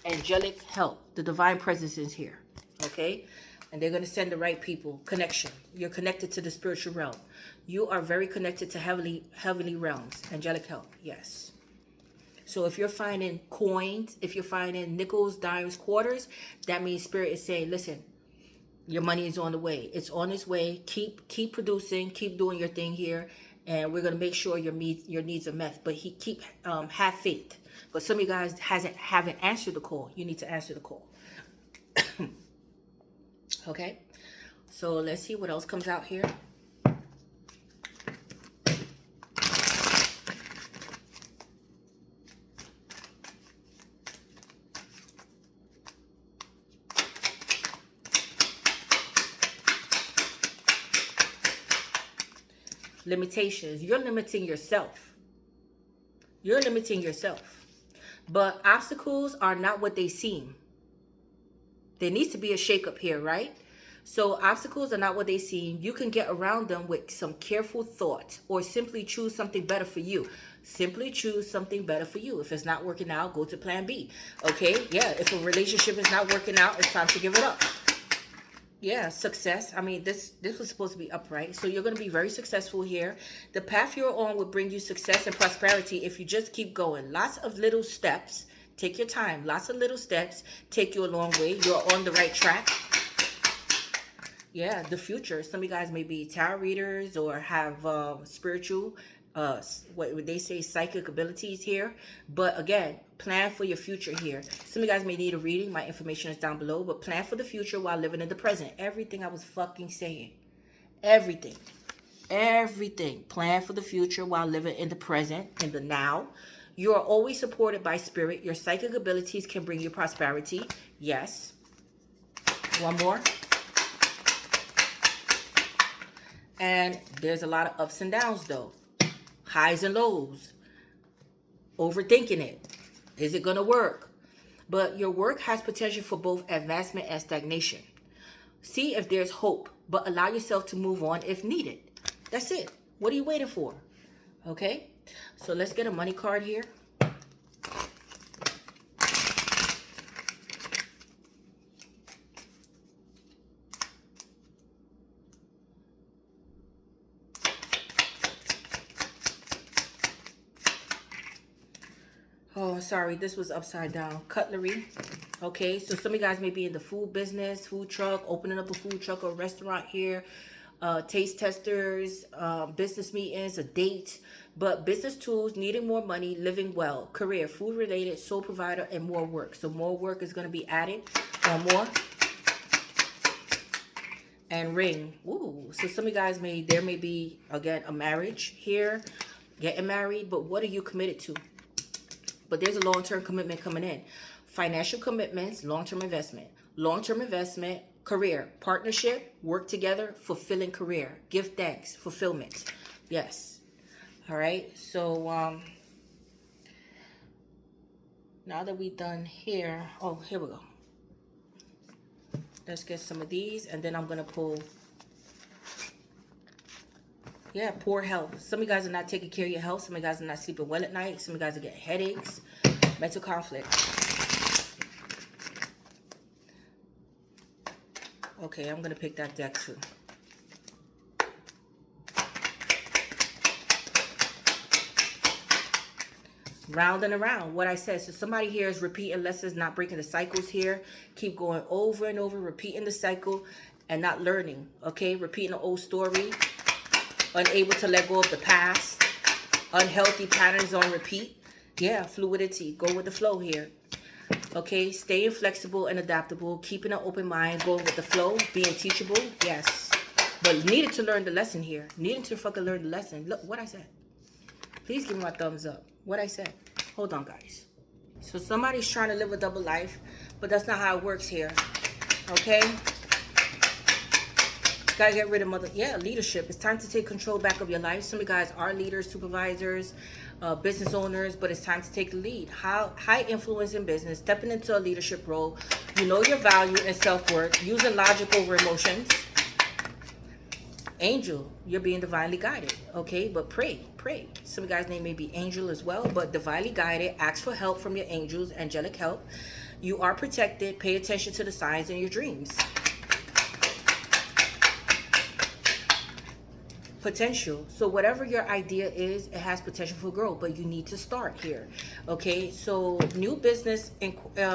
Angelic help. The divine presence is here, okay? And they're going to send the right people. Connection. You're connected to the spiritual realm. You are very connected to heavenly realms. Angelic help. Yes. So if you're finding coins, if you're finding nickels, dimes, quarters, that means Spirit is saying, listen, your money is on the way. It's on its way. Keep producing. Keep doing your thing here. And we're going to make sure your needs are met. But have faith. But some of you guys haven't answered the call. You need to answer the call. Okay, so let's see what else comes out here. Limitations. You're limiting yourself. You're limiting yourself. But obstacles are not what they seem. There needs to be a shakeup here, right? So obstacles are not what they seem. You can get around them with some careful thought, or simply choose something better for you. Simply choose something better for you. If it's not working out, go to plan B. Okay? Yeah, if a relationship is not working out, it's time to give it up. Yeah, success. I mean, this was supposed to be upright. So you're going to be very successful here. The path you're on will bring you success and prosperity if you just keep going. Lots of little steps. Take your time. Lots of little steps take you a long way. You're on the right track. Yeah, the future. Some of you guys may be tarot readers or have spiritual, what would they say, psychic abilities here. But again, plan for your future here. Some of you guys may need a reading. My information is down below. But plan for the future while living in the present. Everything I was fucking saying. Everything. Everything. Plan for the future while living in the present, in the now. You are always supported by spirit. Your psychic abilities can bring you prosperity. Yes. One more. And there's a lot of ups and downs, though. Highs and lows. Overthinking it. Is it going to work? But your work has potential for both advancement and stagnation. See if there's hope, but allow yourself to move on if needed. That's it. What are you waiting for? Okay? So let's get a money card here. Oh, sorry, this was upside down. Cutlery. Okay, so some of you guys may be in the food business, food truck, opening up a food truck or a restaurant here. Taste testers, business meetings, a date. But business tools, needing more money, living well. Career, food related, sole provider, and more work. So more work is going to be added. One more. And ring. Ooh, so some of you guys there may be, again, a marriage here. Getting married, but what are you committed to? But there's a long-term commitment coming in. Financial commitments, long-term investment. Long-term investment, career, partnership, work together, fulfilling career. Give thanks, fulfillment. Yes. All right. So now that we've done here, oh, here we go. Let's get some of these, and then I'm going to pull. Yeah, poor health. Some of you guys are not taking care of your health. Some of you guys are not sleeping well at night. Some of you guys are getting headaches. Mental conflict. Okay, I'm going to pick that deck too. Round and around, what I said. So somebody here is repeating lessons, not breaking the cycles here. Keep going over and over, repeating the cycle and not learning. Okay, repeating the old story. Unable to let go of the past. Unhealthy patterns on repeat. Yeah, fluidity. Go with the flow here. Okay, staying flexible and adaptable. Keeping an open mind. Going with the flow. Being teachable. Yes. But needed to learn the lesson here. Needed to fucking learn the lesson. Look what I said. Please give me my thumbs up. What I said. Hold on, guys. So somebody's trying to live a double life. But that's not how it works here. Okay? Gotta get rid of leadership. It's time to take control back of your life. Some of you guys are leaders, supervisors, business owners, but it's time to take the lead. High influence in business, stepping into a leadership role. You know your value and self-worth, using logic over emotions. Angel, you're being divinely guided, okay? But pray. Some of you guys' name may be Angel as well, but divinely guided. Ask for help from your angels, angelic help. You are protected. Pay attention to the signs in your dreams. Potential. So whatever your idea is, it has potential for growth, but you need to start here. Okay, so new business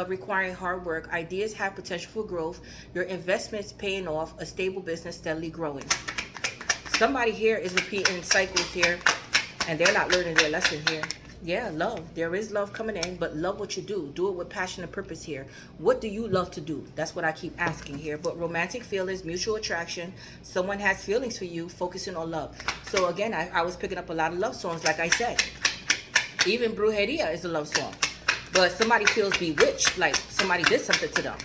requiring hard work. Ideas have potential for growth. Your investments paying off. A stable business steadily growing. Somebody here is repeating cycles here, and they're not learning their lesson here. Yeah, love. There is love coming in, but love what you do. Do it with passion and purpose here. What do you love to do? That's what I keep asking here. But romantic feelings, mutual attraction. Someone has feelings for you, focusing on love. So again, I was picking up a lot of love songs, like I said. Even Brujeria is a love song. But somebody feels bewitched, like somebody did something to them.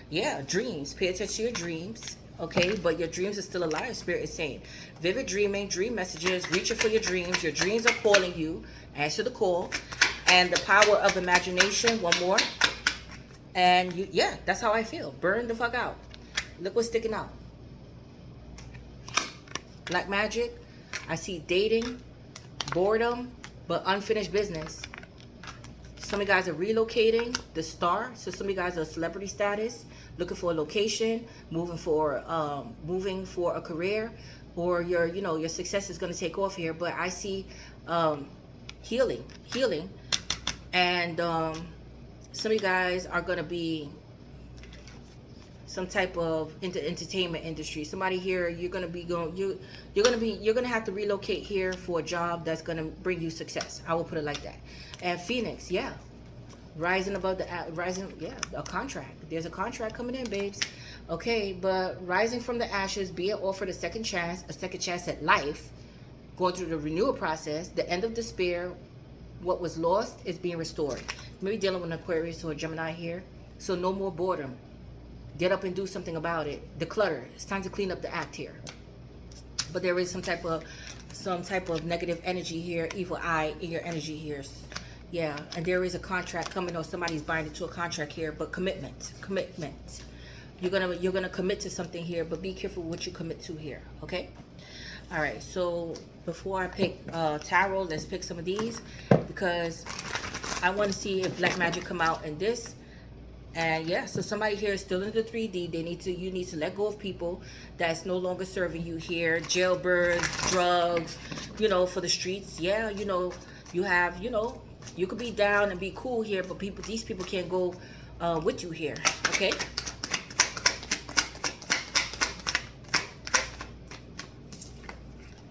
Yeah, dreams. Pay attention to your dreams. Okay, but your dreams are still alive, Spirit is saying. Vivid dreaming, dream messages, reaching for your dreams. Your dreams are calling you. Answer the call. And the power of imagination, one more. And you, yeah, that's how I feel. Burn the fuck out. Look what's sticking out. Black magic. I see dating, boredom, but unfinished business. Some of you guys are relocating, the star. So some of you guys are celebrity status, looking for a location, moving for a career, or your success is going to take off here. But I see healing, and some of you guys are going to be some type of entertainment industry. Somebody here, you're gonna have to relocate here for a job that's gonna bring you success. I will put it like that. And Phoenix, yeah, rising above the rising, yeah, a contract. There's a contract coming in, babes. Okay, but rising from the ashes, being offered a second chance at life, going through the renewal process, the end of despair. What was lost is being restored. Maybe dealing with an Aquarius or a Gemini here. So no more boredom. Get up and do something about it. The clutter. It's time to clean up the act here. But there is some type of negative energy here, evil eye in your energy here. Yeah, and there is a contract coming, or somebody's buying into a contract here. But commitment. You're gonna commit to something here, but be careful what you commit to here. Okay. All right. So before I pick tarot, let's pick some of these, because I want to see if black magic come out in this. And yeah, so somebody here is still in the 3D. You need to let go of people that's no longer serving you here. Jailbirds, drugs, for the streets. Yeah, you have, you could be down and be cool here, but these people can't go with you here. Okay.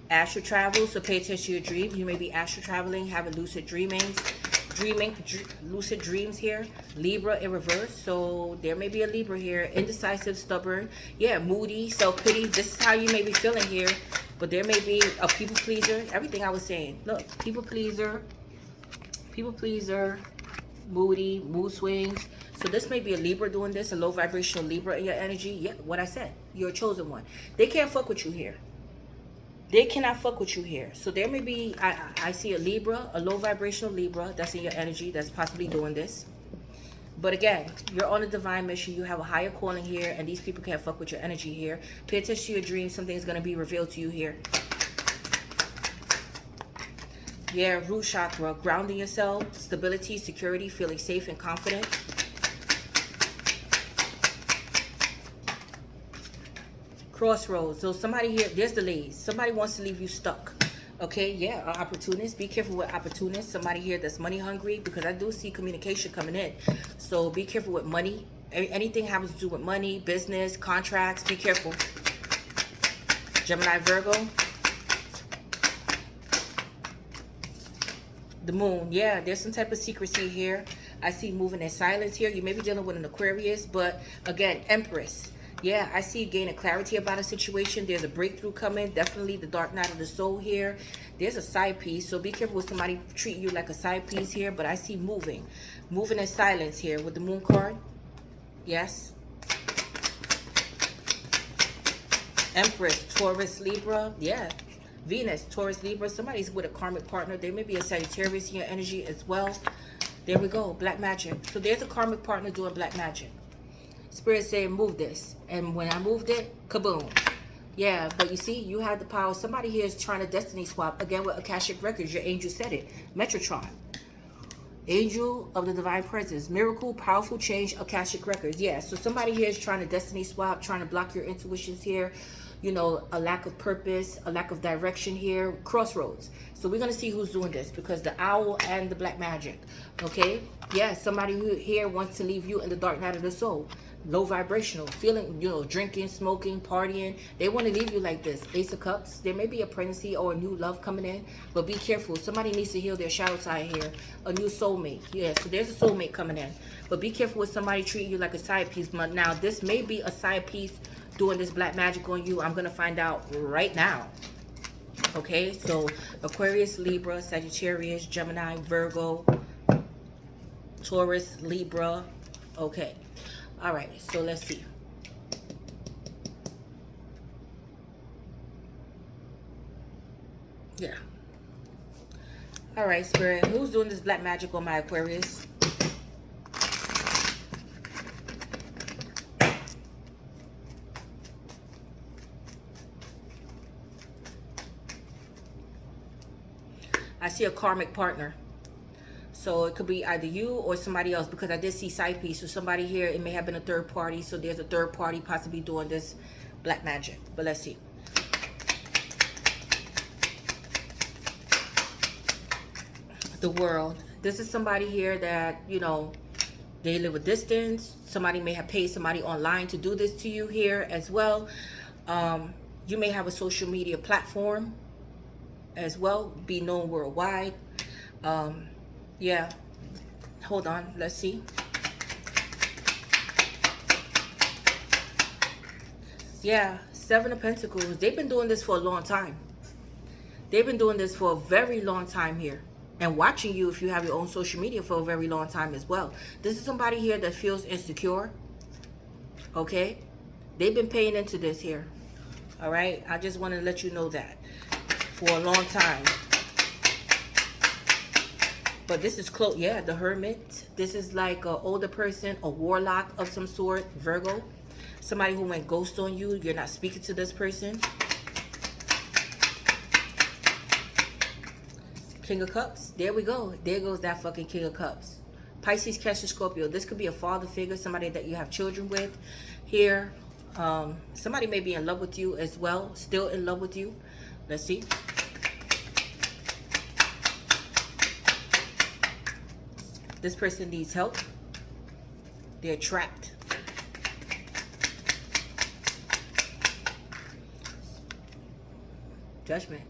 Astral travel, so pay attention to your dreams. You may be astral traveling, having lucid lucid dreams here. Libra in reverse, so there may be a Libra here. Indecisive, stubborn, yeah, moody, self-pity. This is how you may be feeling here. But there may be a people pleaser. Everything I was saying. Look, people pleaser, moody, mood swings. So this may be a Libra doing this, a low vibrational Libra in your energy. Yeah, what I said, you're a chosen one. They can't fuck with you here. They cannot fuck with you here. So there may be, I see a Libra, a low vibrational Libra that's in your energy that's possibly doing this. But again, you're on a divine mission. You have a higher calling here, and these people can't fuck with your energy here. Pay attention to your dreams. Something is going to be revealed to you here. Yeah, root chakra, grounding yourself, stability, security, feeling safe and confident. Crossroads. So somebody here, there's delays. Somebody wants to leave you stuck. Okay, yeah, opportunists. Be careful with opportunists. Somebody here that's money hungry, because I do see communication coming in. So be careful with money. Anything happens to do with money, business, contracts, be careful. Gemini, Virgo. The moon. Yeah, there's some type of secrecy here. I see moving in silence here. You may be dealing with an Aquarius, but again, Empress. Yeah, I see you gaining clarity about a situation. There's a breakthrough coming. Definitely the dark night of the soul here. There's a side piece. So be careful with somebody treating you like a side piece here. But I see moving in silence here with the moon card. Yes. Empress, Taurus, Libra. Yeah. Venus, Taurus, Libra. Somebody's with a karmic partner. There may be a Sagittarius in your energy as well. There we go. Black magic. So there's a karmic partner doing black magic. Spirit said, move this. And when I moved it, kaboom. Yeah, but you see, you have the power. Somebody here is trying to destiny swap. Again, with Akashic Records, your angel said it. Metatron. Angel of the Divine Presence. Miracle, powerful change, Akashic Records. Yeah, so somebody here is trying to destiny swap, trying to block your intuitions here. A lack of purpose, a lack of direction here. Crossroads. So we're going to see who's doing this, because the owl and the black magic. Okay? Yeah, somebody who here wants to leave you in the dark night of the soul. Low vibrational, feeling, drinking, smoking, partying. They want to leave you like this. Ace of Cups. There may be a pregnancy or a new love coming in, but be careful. Somebody needs to heal their shadow side here. A new soulmate. Yeah, so there's a soulmate coming in. But be careful with somebody treating you like a side piece. But now, this may be a side piece doing this black magic on you. I'm going to find out right now. Okay, so Aquarius, Libra, Sagittarius, Gemini, Virgo, Taurus, Libra. Okay. All right, so let's see. Yeah. All right, Spirit. Who's doing this black magic on my Aquarius? I see a karmic partner. So it could be either you or somebody else, because I did see side piece. So somebody here, it may have been a third party. So there's a third party possibly doing this black magic. But let's see. The world. This is somebody here that, you know, they live a distance. Somebody may have paid somebody online to do this to you here as well. You may have a social media platform as well, be known worldwide. Yeah, hold on, let's see. Yeah, Seven of Pentacles. They've been doing this for a long time. They've been doing this for a very long time here, and watching you if you have your own social media for a very long time as well. This is somebody here that feels insecure. Okay, they've been paying into this here. All right, I just want to let you know that for a long time. But this is close. Yeah, the Hermit. This is like an older person, a warlock of some sort, Virgo. Somebody who went ghost on you. You're not speaking to this person. King of Cups. There we go. There goes that fucking King of Cups. Pisces, Cancer, Scorpio. This could be a father figure, somebody that you have children with here. Somebody may be in love with you as well, still in love with you. Let's see. This person needs help. They're trapped. Judgment.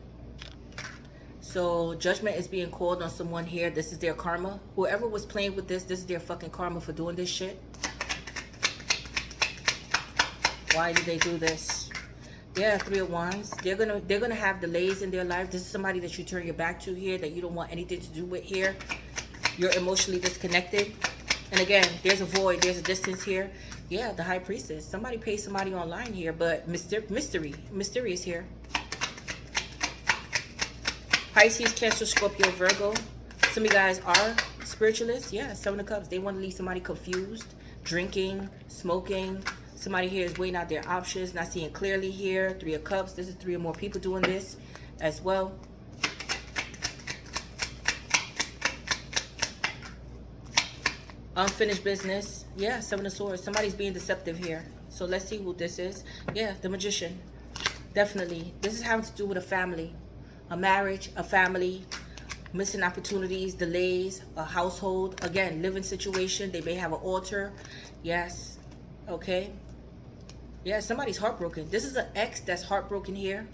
So judgment is being called on someone here. This is their karma. Whoever was playing with this is their fucking karma for doing this shit. Why did they do this? Yeah, Three of Wands. They're gonna have delays in their life. This is somebody that you turn your back to here, that you don't want anything to do with here. You're emotionally disconnected. And again, there's a void, there's a distance here. Yeah, the High Priestess. Somebody pays somebody online here, but mysterious here. Pisces, Cancer, Scorpio, Virgo. Some of you guys are spiritualists. Yeah, Seven of Cups. They want to leave somebody confused, drinking, smoking. Somebody here is weighing out their options, not seeing clearly here. Three of Cups. This is three or more people doing this as well. Unfinished business. Yeah, Seven of Swords. Somebody's being deceptive here. So let's see who this is. Yeah, the Magician. Definitely. This is having to do with a family. A marriage, a family, missing opportunities, delays, a household. Again, living situation. They may have an altar. Yes. Okay. Yeah, somebody's heartbroken. This is an ex that's heartbroken here.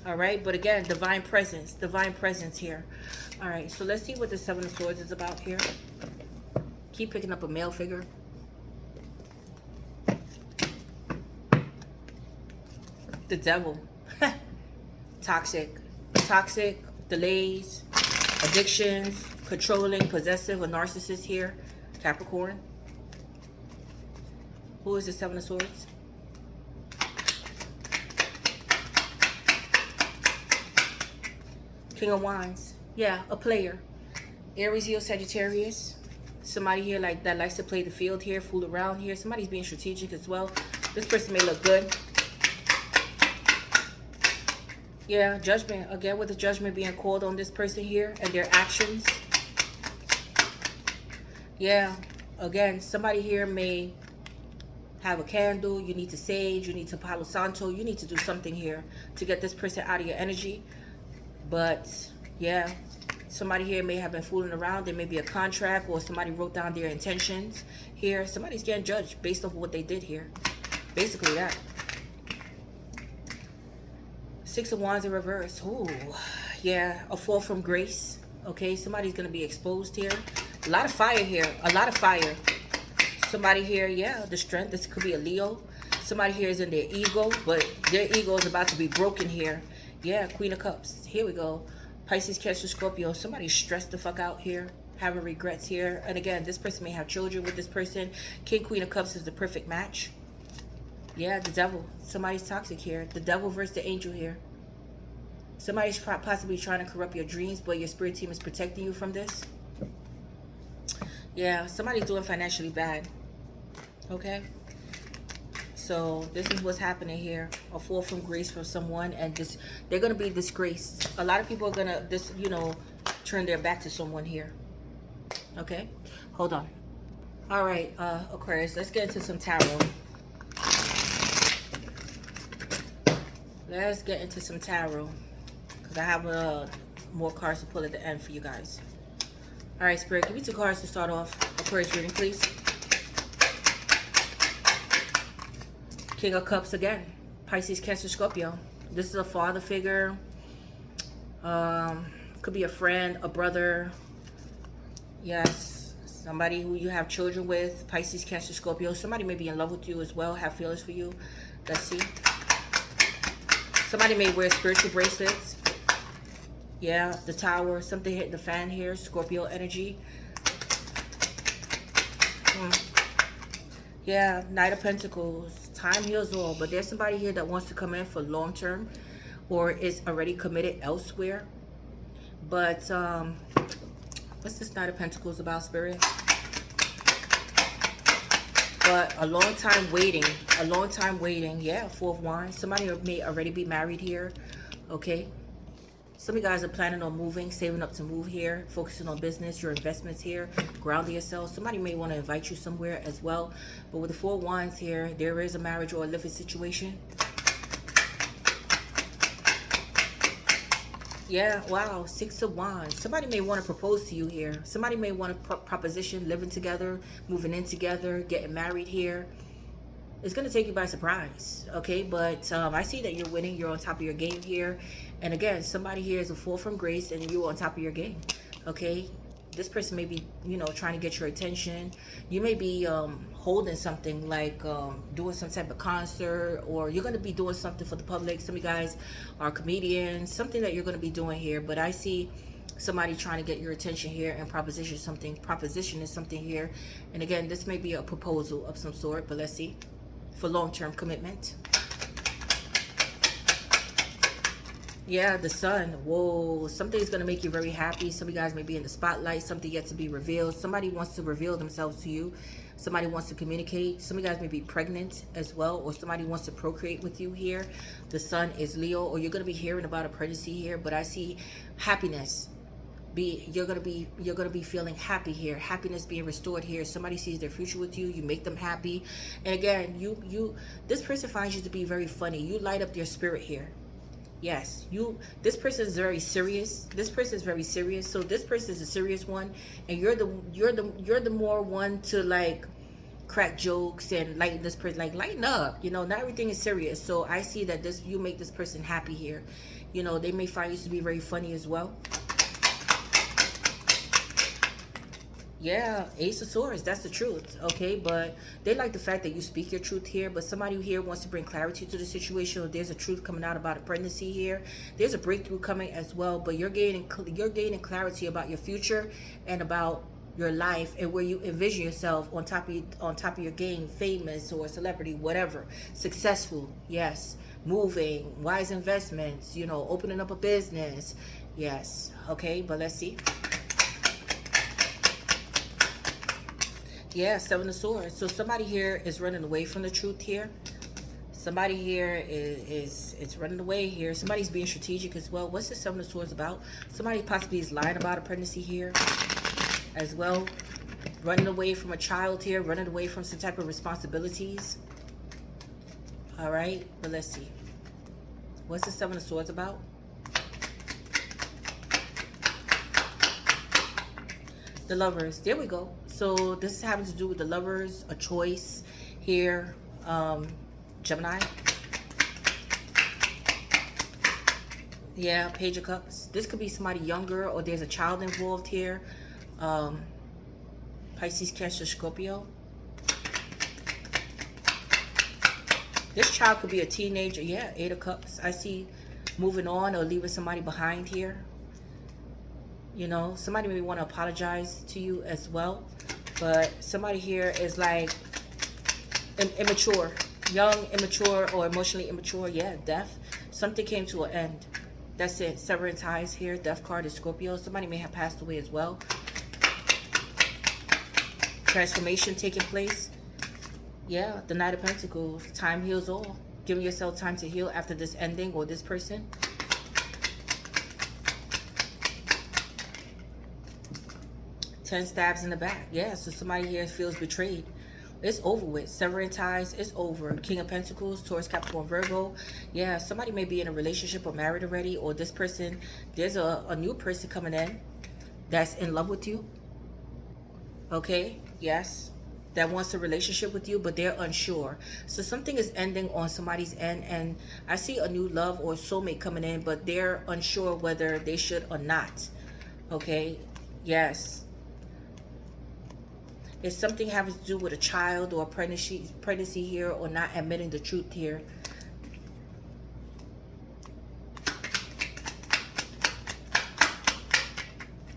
All right. But again, divine presence. Divine presence here. All right. So let's see what the Seven of Swords is about here. Keep picking up a male figure. The Devil. Toxic, delays, addictions, controlling, possessive, a narcissist here. Capricorn. Who is the Seven of Swords? King of Wands. Yeah, a player. Aries, Leo, Sagittarius. Somebody here like that likes to play the field here, fool around here. Somebody's being strategic as well. This person may look good. Yeah, judgment. Again, with the judgment being called on this person here and their actions. Yeah, again, somebody here may have a candle. You need to sage. You need to Palo Santo. You need to do something here to get this person out of your energy. But, yeah, somebody here may have been fooling around. There may be a contract or somebody wrote down their intentions here. Somebody's getting judged based off of what they did here. Basically that. Six of Wands in reverse. Ooh, yeah, a fall from grace. Okay, somebody's going to be exposed here. A lot of fire here. A lot of fire. Somebody here, yeah, the strength. This could be a Leo. Somebody here is in their ego, but their ego is about to be broken here. Yeah, Queen of Cups. Here we go. Pisces, Cancer, Scorpio. Somebody's stressed the fuck out here. Having regrets here. And again, this person may have children with this person. King, Queen of Cups is the perfect match. Yeah, the Devil. Somebody's toxic here. The Devil versus the Angel here. Somebody's possibly trying to corrupt your dreams, but your spirit team is protecting you from this. Yeah, somebody's doing financially bad. Okay. So this is what's happening here. A fall from grace from someone, and this, they're going to be disgraced. A lot of people are going to, turn their back to someone here. Okay. Hold on. All right, Aquarius, let's get into some tarot. Let's get into some tarot, because I have more cards to pull at the end for you guys. All right, Spirit, give me 2 cards to start off. Aquarius reading, please. King of Cups again. Pisces, Cancer, Scorpio. This is a father figure. Could be a friend, a brother. Yes. Somebody who you have children with. Pisces, Cancer, Scorpio. Somebody may be in love with you as well. Have feelings for you. Let's see. Somebody may wear spiritual bracelets. Yeah, the Tower. Something hitting the fan here. Scorpio energy. Yeah, Knight of Pentacles. Time heals all. But there's somebody here that wants to come in for long term, or is already committed elsewhere. But what's this Knight of Pentacles about, Spirit? But a long time waiting. A long time waiting. Yeah, 4 of Wands. Somebody may already be married here. Okay. Some of you guys are planning on moving, saving up to move here, focusing on business, your investments here, grounding yourself. Somebody may want to invite you somewhere as well. But with the 4 of Wands here, there is a marriage or a living situation. Yeah, wow, 6 of Wands. Somebody may want to propose to you here. Somebody may want a proposition, living together, moving in together, getting married here. It's going to take you by surprise, okay? But I see that you're winning. You're on top of your game here. And again, somebody here is a fall from grace, and you're on top of your game, okay? This person may be, trying to get your attention. You may be holding something like doing some type of concert, or you're going to be doing something for the public. Some of you guys are comedians, something that you're going to be doing here. But I see somebody trying to get your attention here and proposition is something here. And again, this may be a proposal of some sort, but let's see. For long-term commitment. Yeah, the Sun. Whoa, something's going to make you very happy. Some of you guys may be in the spotlight. Something yet to be revealed. Somebody wants to reveal themselves to you. Somebody wants to communicate. Some of you guys may be pregnant as well, or somebody wants to procreate with you here. The Sun is Leo, or you're going to be hearing about a pregnancy here, but I see happiness. You're gonna be feeling happy here. Happiness being restored here. Somebody sees their future with you. You make them happy. And again, this person finds you to be very funny. You light up their spirit here. Yes, this person is very serious. This person is very serious. So this person is a serious one, and you're the more one to like crack jokes and lighten this person, like lighten up. Not everything is serious. So I see that you make this person happy here. They may find you to be very funny as well. Yeah, Ace of Swords, that's the truth, okay? But they like the fact that you speak your truth here, but somebody here wants to bring clarity to the situation. There's a truth coming out about a pregnancy here. There's a breakthrough coming as well, but you're gaining clarity about your future and about your life and where you envision yourself on top of your game, famous or celebrity, whatever. Successful, yes. Moving, wise investments, opening up a business. Yes, okay, but let's see. Yeah, 7 of Swords. So somebody here is running away from the truth here. Somebody here is running away here. Somebody's being strategic as well. What's the 7 of Swords about? Somebody possibly is lying about a pregnancy here as well. Running away from a child here. Running away from some type of responsibilities. All right, but let's see. What's the 7 of Swords about? The Lovers. There we go. So this is having to do with the Lovers, a choice here. Gemini. Yeah, Page of Cups. This could be somebody younger, or there's a child involved here. Pisces, Cancer, Scorpio. This child could be a teenager. Yeah, 8 of Cups. I see moving on or leaving somebody behind here. Somebody may want to apologize to you as well. But somebody here is like immature. Young, immature, or emotionally immature. Yeah, death. Something came to an end. That's it. Severing ties here. Death card is Scorpio. Somebody may have passed away as well. Transformation taking place. Yeah, the Knight of Pentacles. Time heals all. Giving yourself time to heal after this ending or this person. Ten stabs in the back. Yeah, so somebody here feels betrayed. It's over with. Severing ties, it's over. King of Pentacles, Taurus, Capricorn, Virgo. Yeah, somebody may be in a relationship or married already, or this person, there's a new person coming in that's in love with you. Okay, yes, that wants a relationship with you, but they're unsure. So something is ending on somebody's end, and I see a new love or soulmate coming in, but they're unsure whether they should or not. Okay, yes. It's something having to do with a child or a pregnancy here, or not admitting the truth here.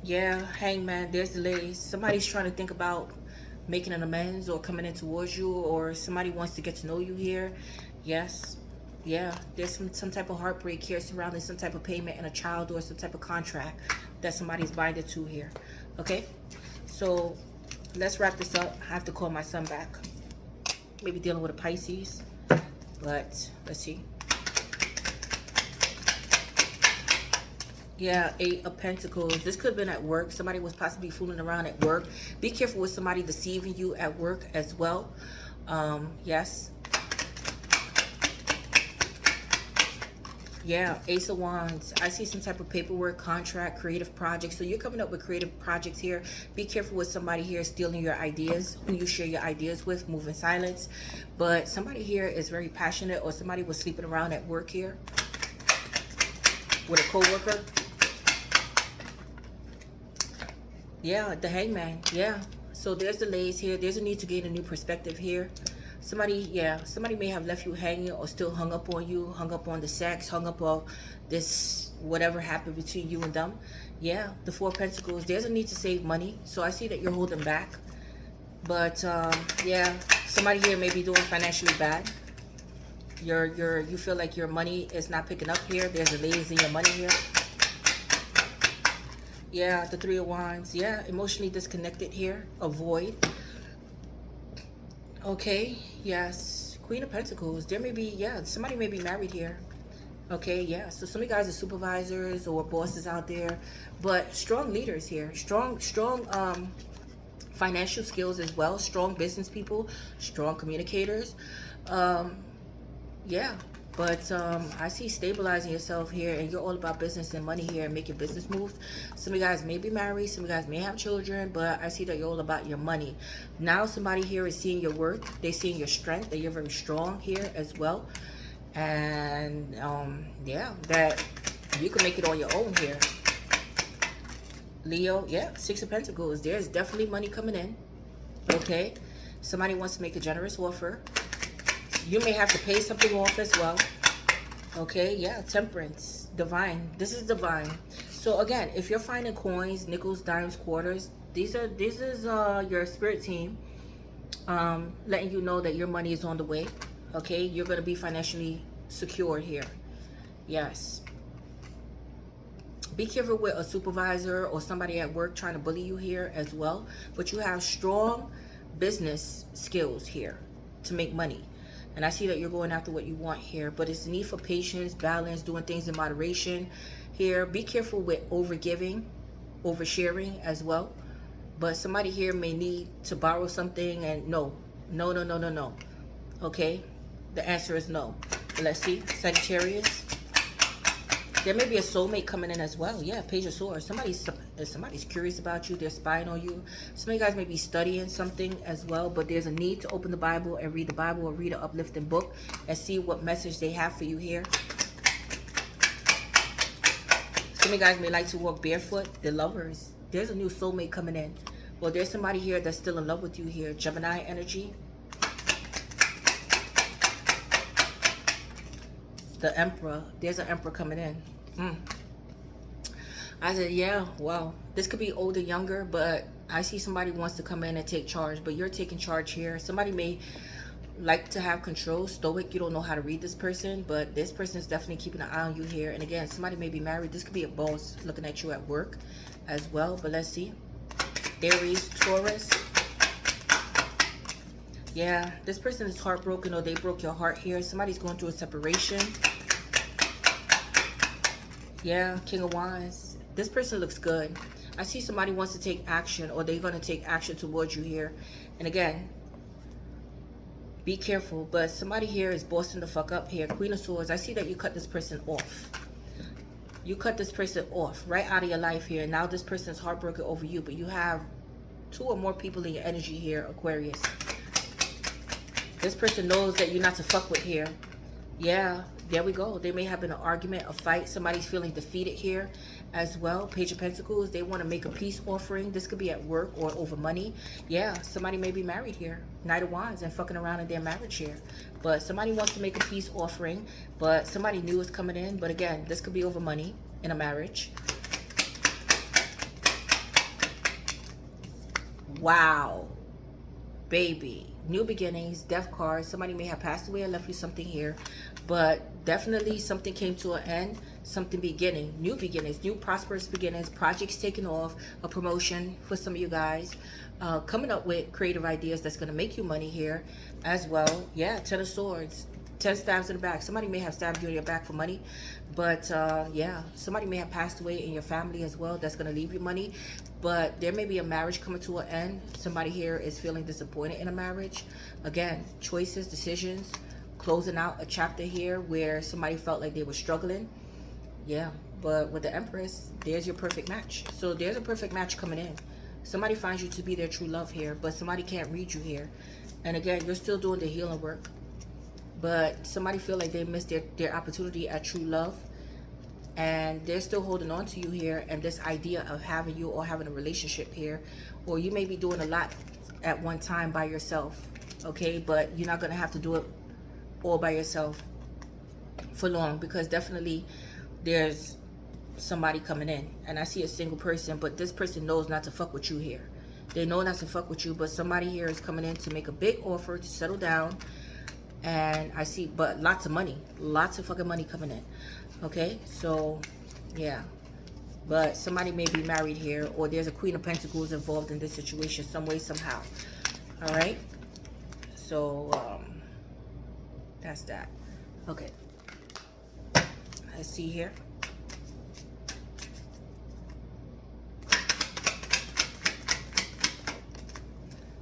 Yeah, hangman, there's delays. Somebody's trying to think about making an amends or coming in towards you, or somebody wants to get to know you here. Yes. Yeah, there's some type of heartbreak here surrounding some type of payment and a child or some type of contract that somebody's binded to here. Okay, so let's wrap this up. I have to call my son back. Maybe dealing with a Pisces, but let's see. Yeah, Eight of Pentacles. This could have been at work. Somebody was possibly fooling around at work. Be careful with somebody deceiving you at work as well. Yes. Yeah, Ace of Wands. I see some type of paperwork, contract, creative projects. So you're coming up with creative projects here. Be careful with somebody here stealing your ideas, who you share your ideas with. Move in silence. But somebody here is very passionate, or somebody was sleeping around at work here with a co-worker. Yeah, the Hangman. Yeah, so there's delays here. There's a need to gain a new perspective here. Somebody, yeah, somebody may have left you hanging, or still hung up on you, hung up on the sex, hung up on this, whatever happened between you and them. Yeah, the Four of Pentacles. There's a need to save money. So I see that you're holding back. But yeah, somebody here may be doing financially bad. You feel like your money is not picking up here. There's delays in your money here. Yeah, the Three of Wands. Yeah, emotionally disconnected here. Avoid. Okay, yes. Queen of Pentacles. There may be, yeah, somebody may be married here. Okay, yeah. So some of you guys are supervisors or bosses out there, but strong leaders here. Strong financial skills as well. Strong business people. Strong communicators. Yeah. But I see stabilizing yourself here, and you're all about business and money here and making business moves. Some of you guys may be married. Some of you guys may have children, but I see that you're all about your money. Now somebody here is seeing your worth. They're seeing your strength, that you're very strong here as well. And yeah, that you can make it on your own here. Leo, yeah, Six of Pentacles. There's definitely money coming in. Okay, somebody wants to make a generous offer. You may have to pay something off as well. Okay, yeah, Temperance, divine. This is divine. So again, if you're finding coins, nickels, dimes, quarters, this is your spirit team letting you know that your money is on the way. Okay, you're going to be financially secure here. Yes. Be careful with a supervisor or somebody at work trying to bully you here as well. But you have strong business skills here to make money. And I see that you're going after what you want here. But it's need for patience, balance, doing things in moderation here. Be careful with overgiving, oversharing as well. But somebody here may need to borrow something, and no. Okay? The answer is no. Let's see. Sagittarius. There may be a soulmate coming in as well. Yeah, Page of Swords. Somebody's curious about you. They're spying on you. Some of you guys may be studying something as well, but there's a need to open the Bible and read the Bible, or read an uplifting book and see what message they have for you here. Some of you guys may like to walk barefoot. They're lovers. There's a new soulmate coming in. Well, there's somebody here that's still in love with you here. Gemini energy. The Emperor. There's an Emperor coming in. I said, yeah, well, this could be older, younger, but I see somebody wants to come in and take charge, but you're taking charge here. Somebody may like to have control, stoic. You don't know how to read this person, but this person is definitely keeping an eye on you here. And again, somebody may be married. This could be a boss looking at you at work as well. But let's see. Aries, Taurus. Yeah, this person is heartbroken, or they broke your heart here. Somebody's going through a separation. Yeah, King of Wands. This person looks good. I see somebody wants to take action, or they're going to take action towards you here. And again, be careful, but somebody here is bossing the fuck up here. Queen of Swords. I see that you cut this person off. You cut this person off right out of your life here. Now this person is heartbroken over you, but you have 2 or more people in your energy here, Aquarius. This person knows that you're not to fuck with here. Yeah, there we go. They may have been an argument, a fight. Somebody's feeling defeated here as well. Page of Pentacles. They want to make a peace offering. This could be at work or over money. Yeah, somebody may be married here. Knight of Wands and fucking around in their marriage here. But somebody wants to make a peace offering, but somebody new is coming in. But again, this could be over money in a marriage. Wow. Baby. New beginnings, death card. Somebody may have passed away and left you something here, but definitely something came to an end, something beginning, new beginnings, new prosperous beginnings, projects taking off, a promotion for some of you guys, coming up with creative ideas that's going to make you money here as well. Yeah, 10 of Swords, 10 stabs in the back. Somebody may have stabbed you in your back for money, but yeah, somebody may have passed away in your family as well that's going to leave you money. But there may be a marriage coming to an end. Somebody here is feeling disappointed in a marriage. Again, choices, decisions, closing out a chapter here where somebody felt like they were struggling. Yeah, but with the Empress, there's your perfect match. So there's a perfect match coming in. Somebody finds you to be their true love here, but somebody can't read you here. And again, you're still doing the healing work. But somebody feel like they missed their opportunity at true love. And they're still holding on to you here, and this idea of having you or having a relationship here, or you may be doing a lot at one time by yourself, okay? But you're not going to have to do it all by yourself for long, because definitely there's somebody coming in, and I see a single person, but this person knows not to fuck with you here. They know not to fuck with you, but somebody here is coming in to make a big offer to settle down. And I see, but lots of money, lots of fucking money coming in. Okay, so yeah, but somebody may be married here, or there's a Queen of Pentacles involved in this situation some way, somehow. All right, so that's that. Okay, let's see here.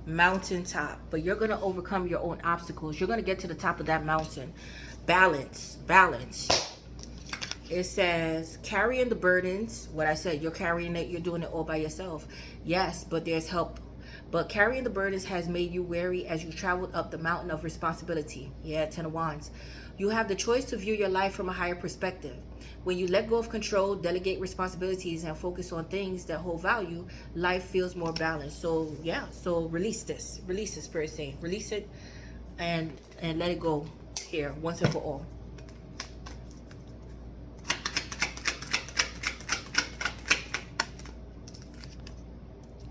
Mountaintop, but you're going to overcome your own obstacles. You're going to get to the top of that mountain. Balance, balance. It says carrying the burdens. What I said, you're carrying it, you're doing it all by yourself. Yes, but there's help. But carrying the burdens has made you weary as you traveled up the mountain of responsibility. Yeah, 10 of Wands. You have the choice to view your life from a higher perspective. When you let go of control, delegate responsibilities, and focus on things that hold value, life feels more balanced. So yeah, so release this, Spirit saying, release it, and let it go here once and for all.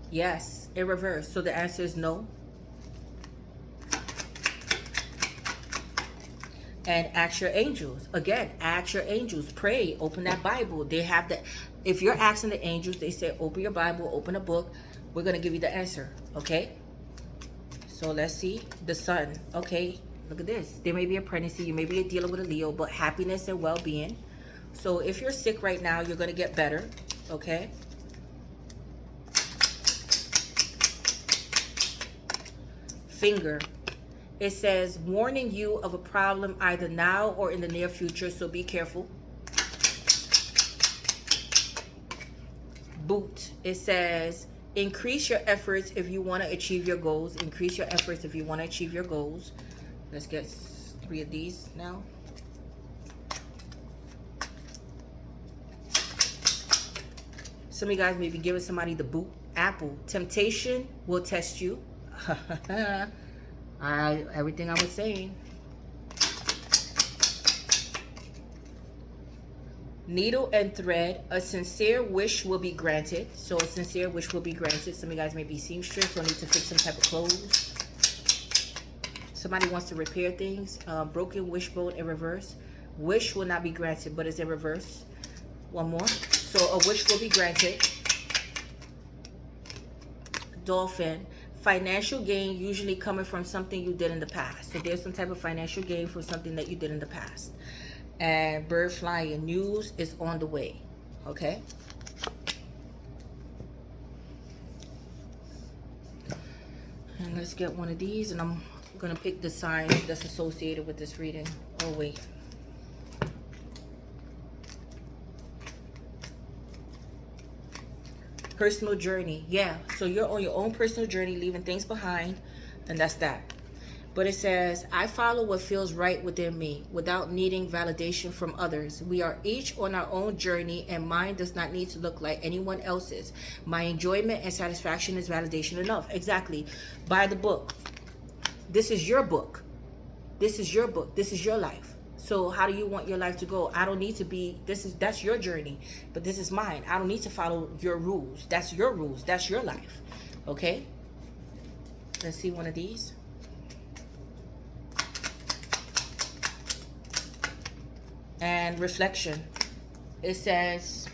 Yes, in reverse. So the answer is no. And ask your angels. Again, ask your angels. Pray. Open that Bible. They have that. If you're asking the angels, they say, open your Bible, open a book. We're going to give you the answer. Okay? So let's see. The Sun. Okay. Look at this. There may be a pregnancy. You may be dealing with a Leo, but happiness and well-being. So if you're sick right now, you're going to get better. Okay? Finger. It says, warning you of a problem either now or in the near future, so be careful. Boot. It says, increase your efforts if you want to achieve your goals. Increase your efforts if you want to achieve your goals. Let's get 3 of these now. Some of you guys may be giving somebody the boot. Apple. Temptation will test you. Everything I was saying. Needle and thread. A sincere wish will be granted. So a sincere wish will be granted. Some of you guys may be seamstress or need to fix some type of clothes. Somebody wants to repair things. Broken wishbone in reverse. Wish will not be granted, but it's in reverse. One more. So a wish will be granted. Dolphin. Financial gain usually coming from something you did in the past. So there's some type of financial gain from something that you did in the past. And bird flying. News is on the way. Okay. And let's get one of these, and I'm gonna pick the sign that's associated with this reading. Oh wait. Personal journey. Yeah, so you're on your own personal journey, leaving things behind, and that's that. But it says, I follow what feels right within me without needing validation from others. We are each on our own journey, and mine does not need to look like anyone else's. My enjoyment and satisfaction is validation enough. Exactly. Buy the book. This is your book. This is your book. This is your life. So how do you want your life to go? I don't need to be, that's your journey, but this is mine. I don't need to follow your rules. That's your rules. That's your life. Okay? Let's see one of these. And reflection. It says,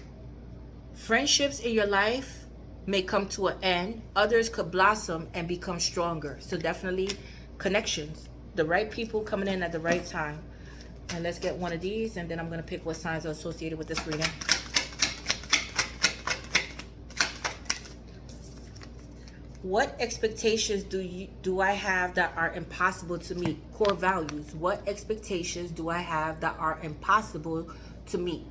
friendships in your life may come to an end. Others could blossom and become stronger. So definitely connections. The right people coming in at the right time. And let's get one of these, and then I'm going to pick what signs are associated with this reading. What expectations do I have that are impossible to meet? Core values. What expectations do I have that are impossible to meet?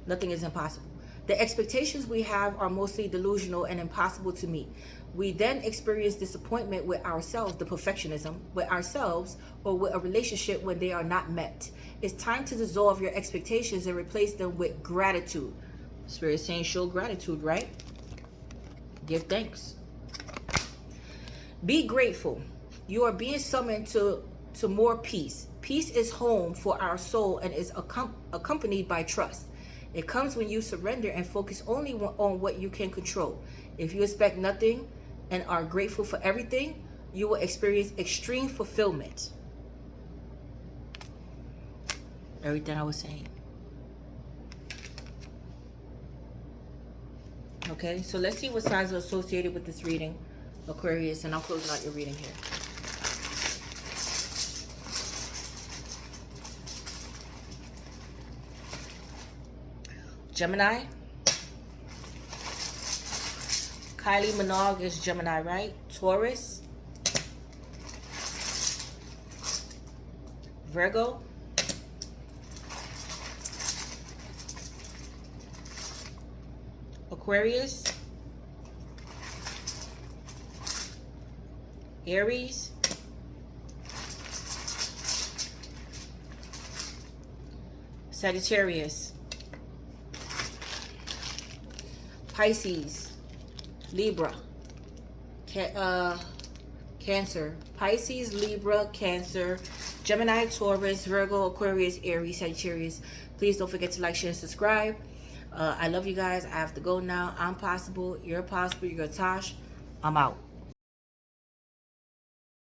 Nothing is impossible. The expectations we have are mostly delusional and impossible to meet. We then experience disappointment with ourselves, the perfectionism, with ourselves, or with a relationship when they are not met. It's time to dissolve your expectations and replace them with gratitude. Spirit is saying show gratitude, right? Give thanks. Be grateful. You are being summoned to more peace. Peace is home for our soul and is accompanied by trust. It comes when you surrender and focus only on what you can control. If you expect nothing and are grateful for everything, you will experience extreme fulfillment. Everything I was saying. Okay, so let's see what signs are associated with this reading, Aquarius, and I'm closing out your reading here. Gemini. Kylie Minogue is Gemini, right? Taurus. Virgo. Aquarius. Aries. Sagittarius. Pisces. Libra. Cancer. Pisces, Libra, Cancer, Gemini, Taurus, Virgo, Aquarius, Aries, Sagittarius. Please don't forget to like, share, and subscribe. I love you guys. I have to go now. I'm Possible. You're Possible. You're Tosh. I'm out.